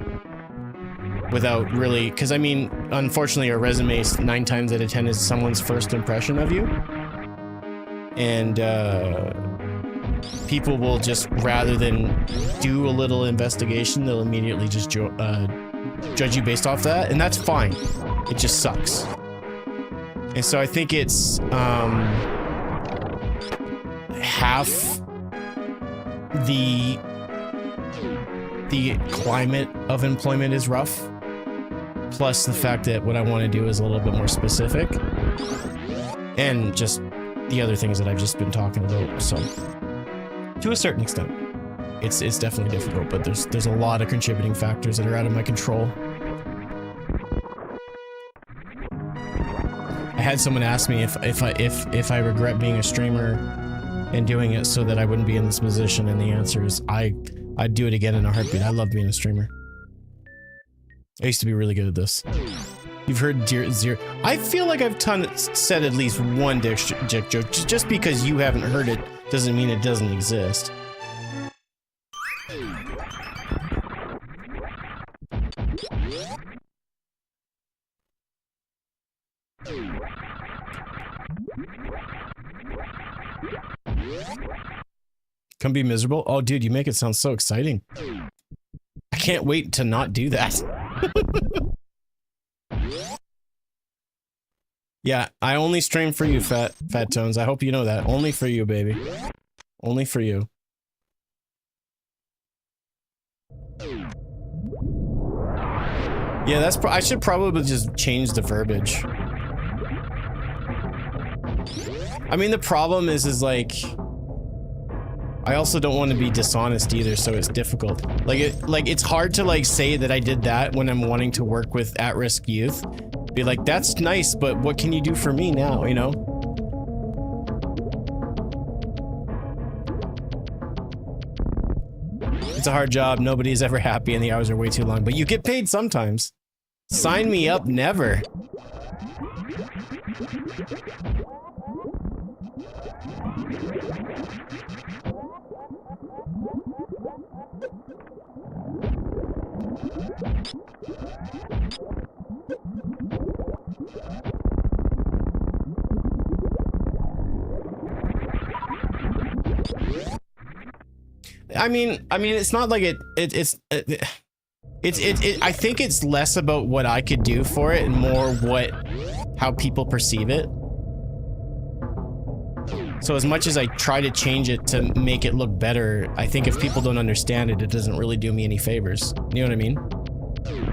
Without really, because I mean, unfortunately, our resume 9 times out of 10 is someone's first impression of you. And people will just, rather than do a little investigation, they'll immediately just judge you based off that. And that's fine. It just sucks. And so I think it's half the climate of employment is rough, plus the fact that what I want to do is a little bit more specific, and just the other things that I've just been talking about. So to a certain extent, it's definitely difficult, but there's a lot of contributing factors that are out of my control. I had someone ask me if I regret being a streamer and doing it so that I wouldn't be in this position, and the answer is I'd do it again in a heartbeat. I love being a streamer. I used to be really good at this. You've heard zero. I feel like I've said at least one dick joke. Just because you haven't heard it doesn't mean it doesn't exist. Come be miserable? Oh, dude, you make it sound so exciting. I can't wait to not do that. Yeah, I only stream for you, Fat Tones. I hope you know that. Only for you, baby. Only for you. Yeah, I should probably just change the verbiage. I mean, the problem is like, I also don't want to be dishonest either, so it's difficult. Like it's hard to like say that I did that when I'm wanting to work with at-risk youth. Be like, that's nice, but what can you do for me now, you know? It's a hard job, nobody's ever happy, and the hours are way too long, but you get paid sometimes. Sign me up, never. I mean, it's not like I think it's less about what I could do for it and more how people perceive it. So as much as I try to change it to make it look better, I think if people don't understand it, it doesn't really do me any favors. You know what I mean?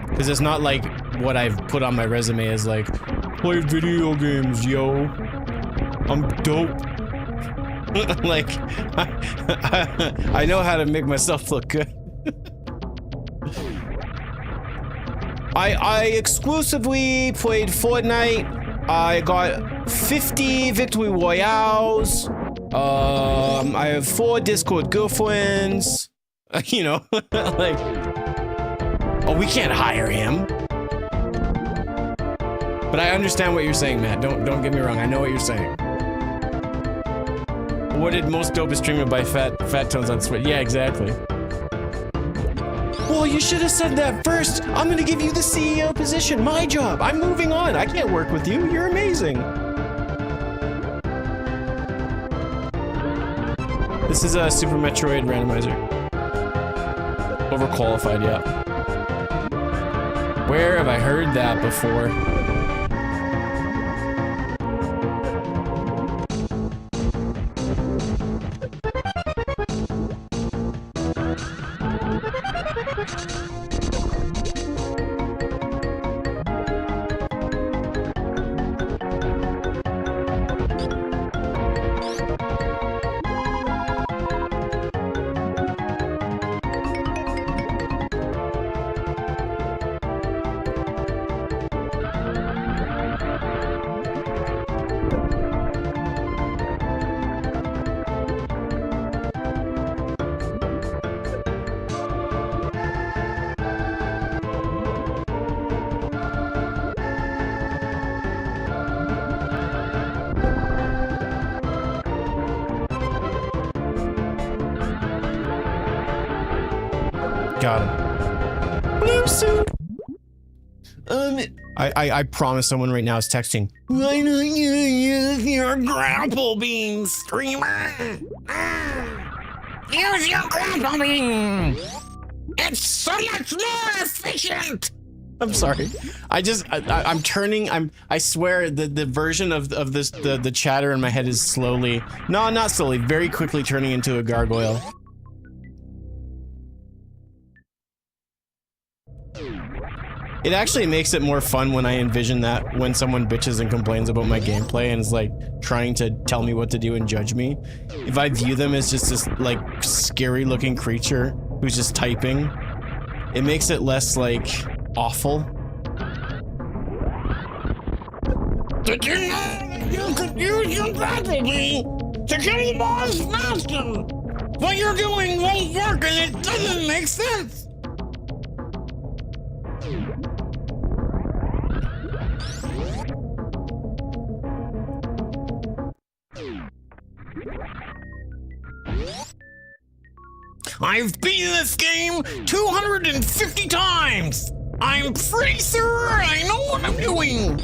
Because it's not like what I've put on my resume is like, play video games, yo. I'm dope. Like, I know how to make myself look good. I exclusively played Fortnite. I got 50 victory royales. I have 4 Discord girlfriends. You know, like, oh, we can't hire him. But I understand what you're saying, Matt. Don't get me wrong. I know what you're saying. Awarded most dopest streamer by Fat Tones on Switch. Yeah, exactly. Well, you should have said that first. I'm gonna give you the CEO position. My job. I'm moving on. I can't work with you. You're amazing. This is a Super Metroid randomizer. Overqualified, yeah. Where have I heard that before? Got him. Blue suit. I promise someone right now is texting. Why don't you use your grapple beam, streamer? Use your grapple beam. It's so much more efficient. I'm sorry. I'm turning. I swear the version of this the chatter in my head is slowly. No, not slowly. Very quickly turning into a gargoyle. It actually makes it more fun when I envision that when someone bitches and complains about my gameplay and is like trying to tell me what to do and judge me. If I view them as just this like scary looking creature who's just typing, it makes it less like awful. Did you know you could use your property to kill the boss faster? What you're doing won't work and it doesn't make sense. I've beaten this game 250 times! I'm pretty sure I know what I'm doing!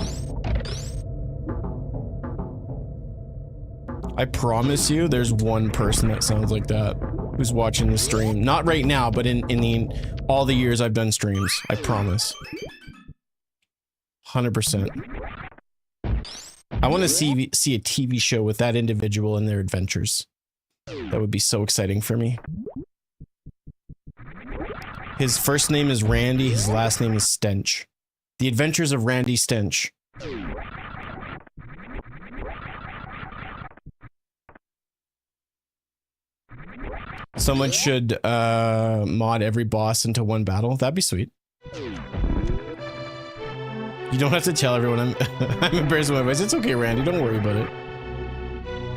I promise you there's one person that sounds like that who's watching the stream. Not right now, but in all the years I've done streams. I promise. 100%. I want to see a TV show with that individual and their adventures. That would be so exciting for me. His first name is Randy, his last name is Stench. The Adventures of Randy Stench. Someone should mod every boss into one battle. That'd be sweet. You don't have to tell everyone I'm embarrassed with my voice. It's okay, Randy. Don't worry about it.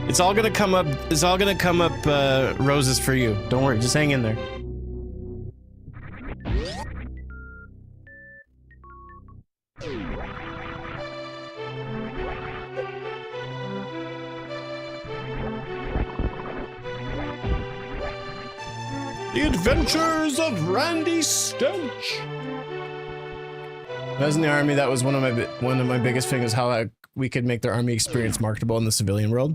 It's all gonna come up. It's all gonna come up roses for you. Don't worry. Just hang in there. The Adventures of Randy Stench. When I was in the army, that was one of my biggest things, how we could make their army experience marketable in the civilian world.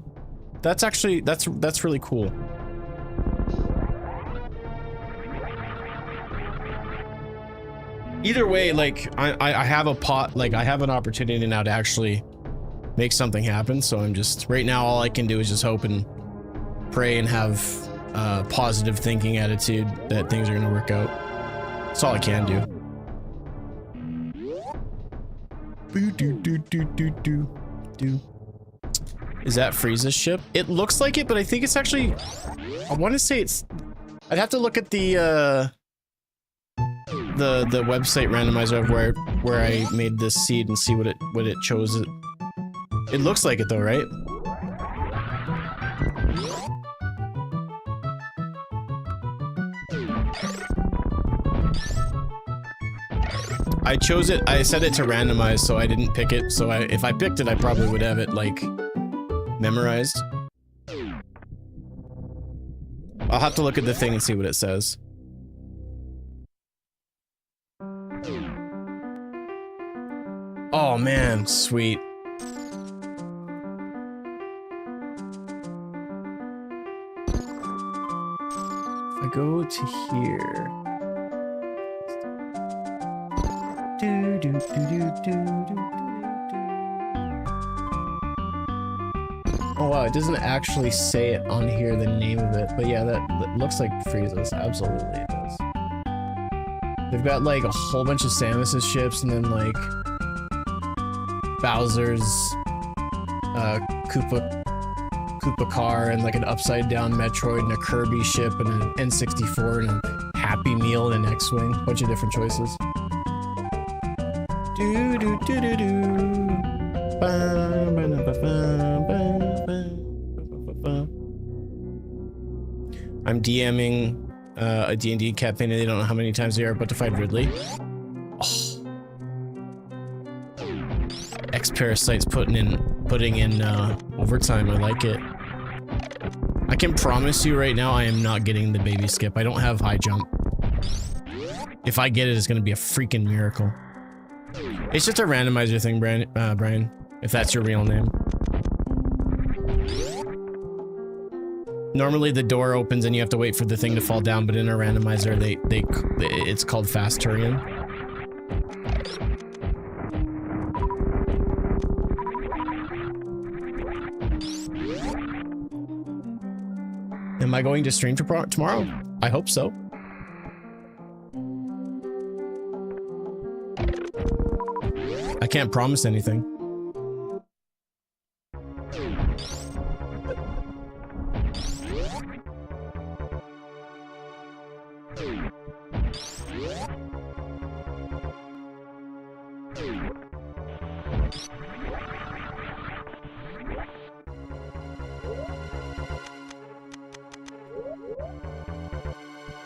That's actually that's really cool. Either way, like I have I have an opportunity now to actually make something happen. So I'm just right now all I can do is just hope and pray and have a positive thinking attitude that things are gonna work out. That's all I can do. Is that Frieza's ship? It looks like it, but I think it's actually, I want to say it's, I'd have to look at the website randomizer of where I made this seed and see what it chose. It looks like it though, right? I chose it, I set it to randomize, so I didn't pick it. So if I picked it, I probably would have it, like, memorized. I'll have to look at the thing and see what it says. Oh man, sweet. If I go to here... Oh wow, it doesn't actually say it on here, the name of it, but yeah, that looks like Frieza's. Absolutely it does. They've got like a whole bunch of Samus's ships, and then like Bowser's Koopa car, and like an upside down Metroid, and a Kirby ship, and an N64, and a Happy Meal, and an X-Wing. Bunch of different choices. I'm DMing a D&D campaign and they don't know how many times they are about to fight Ridley. Oh. X-Parasite's putting in overtime. I like it. I can promise you right now I am not getting the baby skip. I don't have high jump. If I get it, it's gonna be a freaking miracle. It's just a randomizer thing, Brian, if that's your real name. Normally the door opens and you have to wait for the thing to fall down, but in a randomizer, it's called fast Turian. Am I going to stream tomorrow? I hope so. I can't promise anything.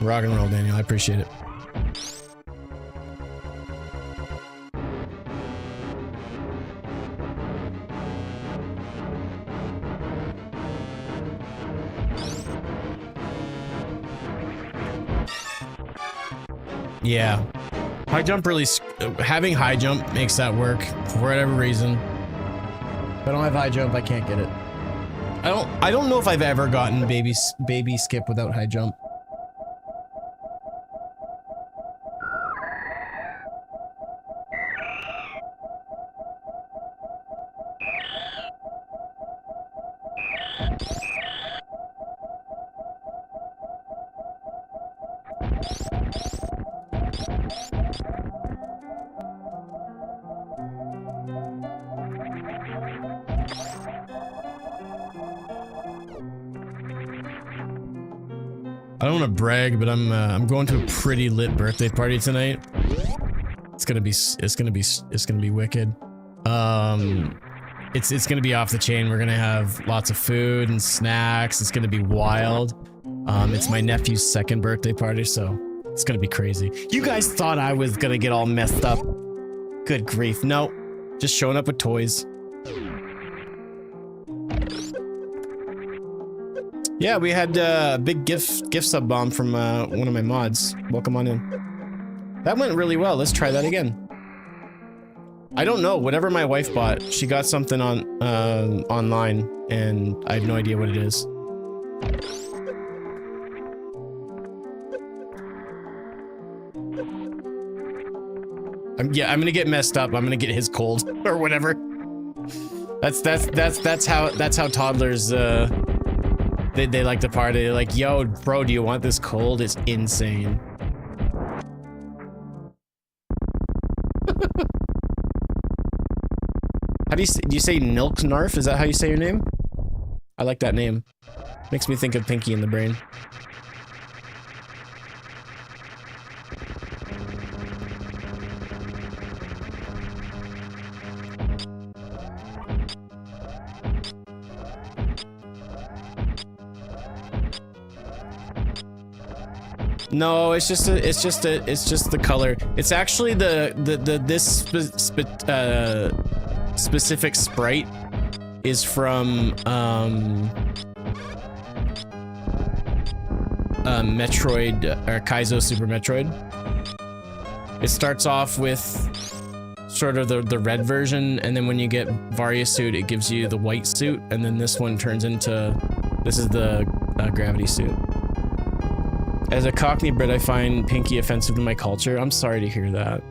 Rock and roll, Daniel. I appreciate it. Yeah. High jump really... having high jump makes that work for whatever reason. If I don't have high jump, I can't get it. I don't know if I've ever gotten baby skip without high jump. I don't want to brag, but I'm going to a pretty lit birthday party tonight. It's gonna be wicked. It's gonna be off the chain. We're gonna have lots of food and snacks. It's gonna be wild. It's my nephew's second birthday party, so it's gonna be crazy. You guys thought I was gonna get all messed up. Good grief, no. Just showing up with toys. Yeah, we had a big gift sub bomb from one of my mods. Welcome on in. That went really well. Let's try that again. I don't know. Whatever my wife bought, she got something on online, and I have no idea what it is. I'm gonna get messed up. I'm gonna get his cold or whatever. That's how toddlers they like to party. They're like, yo, bro, do you want this cold? It's insane. How do you say Nilk Narf? Is that how you say your name? I like that name. Makes me think of Pinky in the Brain. No, it's just the color. It's actually this specific sprite is from Metroid or Kaizo Super Metroid. It starts off with sort of the red version, and then when you get Varia suit, it gives you the white suit, and then this one turns into this is the gravity suit. As a Cockney Brit, I find Pinky offensive to my culture. I'm sorry to hear that.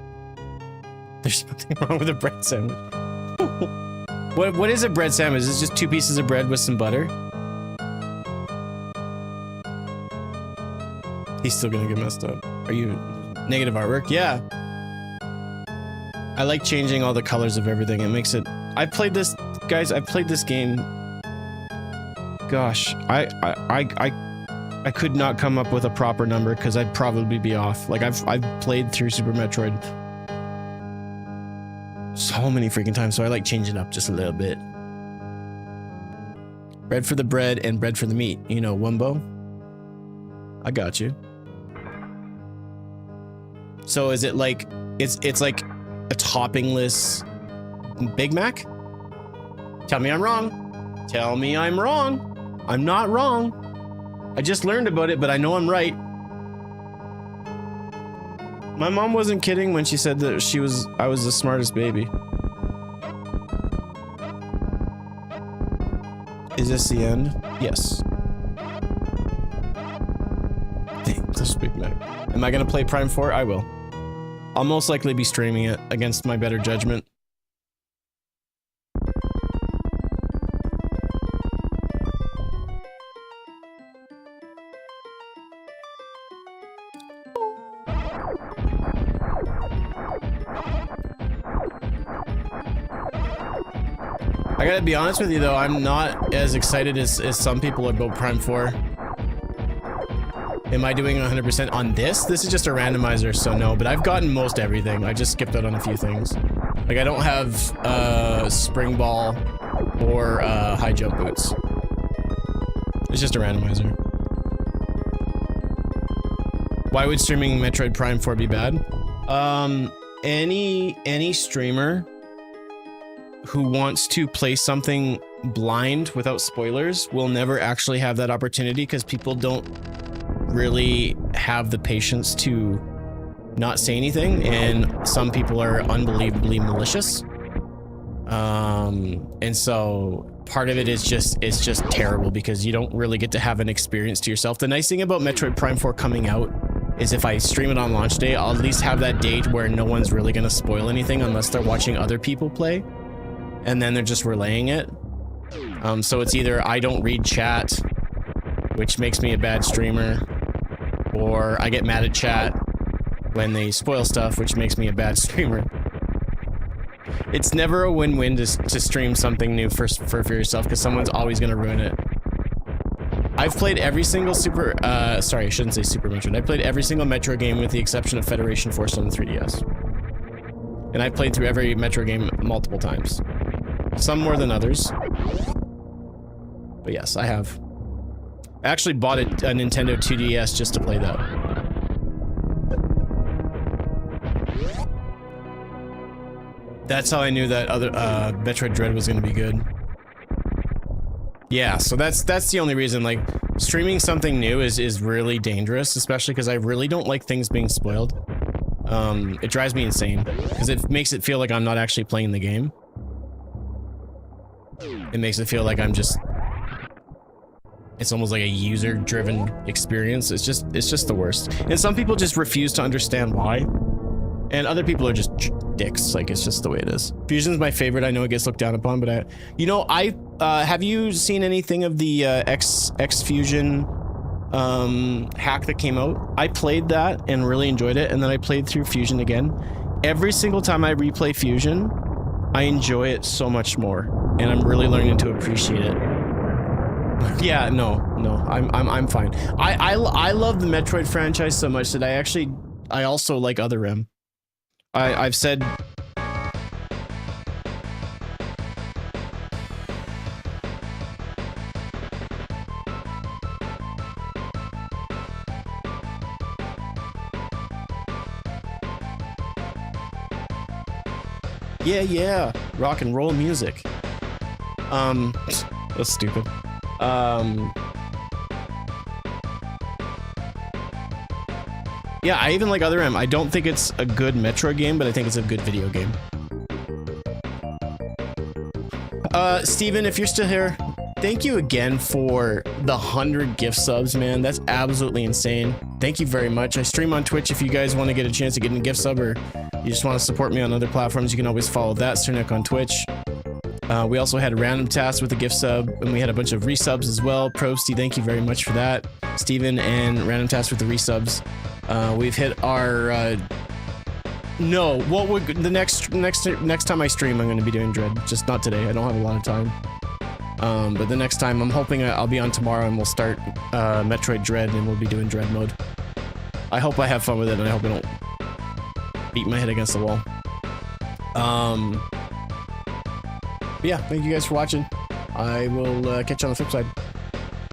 There's nothing wrong with a bread sandwich. What is a bread sandwich? Is it just 2 pieces of bread with some butter? He's still gonna get messed up. Are you negative artwork? Yeah. I like changing all the colors of everything. It makes it. I played this, guys. I played this game. Gosh, I could not come up with a proper number because I'd probably be off. Like I've played through Super Metroid so many freaking times, so I like changing it up just a little bit. Bread for the bread and bread for the meat. You know, Wumbo. I got you. So is it like it's like a toppingless Big Mac? Tell me I'm wrong. Tell me I'm wrong. I'm not wrong. I just learned about it, but I know I'm right. My mom wasn't kidding when she said that I was the smartest baby. Is this the end? Yes. Dang, this Big Mac. Am I gonna play Prime 4? I will. I'll most likely be streaming it against my better judgment. I gotta be honest with you though, I'm not as excited as some people about Prime 4. Am I doing 100% on this? This is just a randomizer, so no, but I've gotten most everything. I just skipped out on a few things. Like I don't have spring ball or high jump boots. It's just a randomizer. Why would streaming Metroid Prime 4 be bad? Any streamer who wants to play something blind without spoilers will never actually have that opportunity because people don't really have the patience to not say anything, and some people are unbelievably malicious. And so part of it is it's just terrible because you don't really get to have an experience to yourself. The nice thing about Metroid Prime 4 coming out is if I stream it on launch day, I'll at least have that date where no one's really gonna spoil anything unless they're watching other people play. And then they're just relaying it. So it's either I don't read chat, which makes me a bad streamer, or I get mad at chat when they spoil stuff, which makes me a bad streamer. It's never a win-win to stream something new for yourself, because someone's always going to ruin it. I've played every single sorry, I shouldn't say Super Metroid. I played every single Metro game with the exception of Federation Force on the 3DS. And I've played through every Metro game multiple times. Some more than others. But yes, I have. I actually bought a Nintendo 2DS just to play that. That's how I knew that other Metroid Dread was going to be good. Yeah, so that's the only reason. Like, streaming something new is really dangerous, especially because I really don't like things being spoiled. It drives me insane because it makes it feel like I'm not actually playing the game. It makes it feel like I'm just... It's almost like a user-driven experience. It's just the worst. And some people just refuse to understand why. And other people are just dicks. Like, it's just the way it is. Fusion's my favorite. I know it gets looked down upon, but have you seen anything of the X Fusion hack that came out? I played that and really enjoyed it, and then I played through Fusion again. Every single time I replay Fusion, I enjoy it so much more, and I'm really learning to appreciate it. Yeah, no, I'm fine. I love the Metroid franchise so much that I also like Other M. I've said... Yeah, rock and roll music. That's stupid. Yeah, I even like Other M. I don't think it's a good Metroid game, but I think it's a good video game. Steven, if you're still here, thank you again for the 100 gift subs, man. That's absolutely insane. Thank you very much. I stream on Twitch. If you guys want to get a chance to get a gift sub, or you just want to support me on other platforms, you can always follow that, Sternick on Twitch. We also had a random task with a gift sub, and we had a bunch of resubs as well. Prosty, thank you very much for that. Steven and random task with the resubs. We've hit our, no, what would the next time I stream, I'm going to be doing Dread. Just not today. I don't have a lot of time. But the next time, I'm hoping I'll be on tomorrow, and we'll start, Metroid Dread, and we'll be doing Dread mode. I hope I have fun with it, and I hope I don't beat my head against the wall. But yeah, thank you guys for watching. I will catch you on the flip side.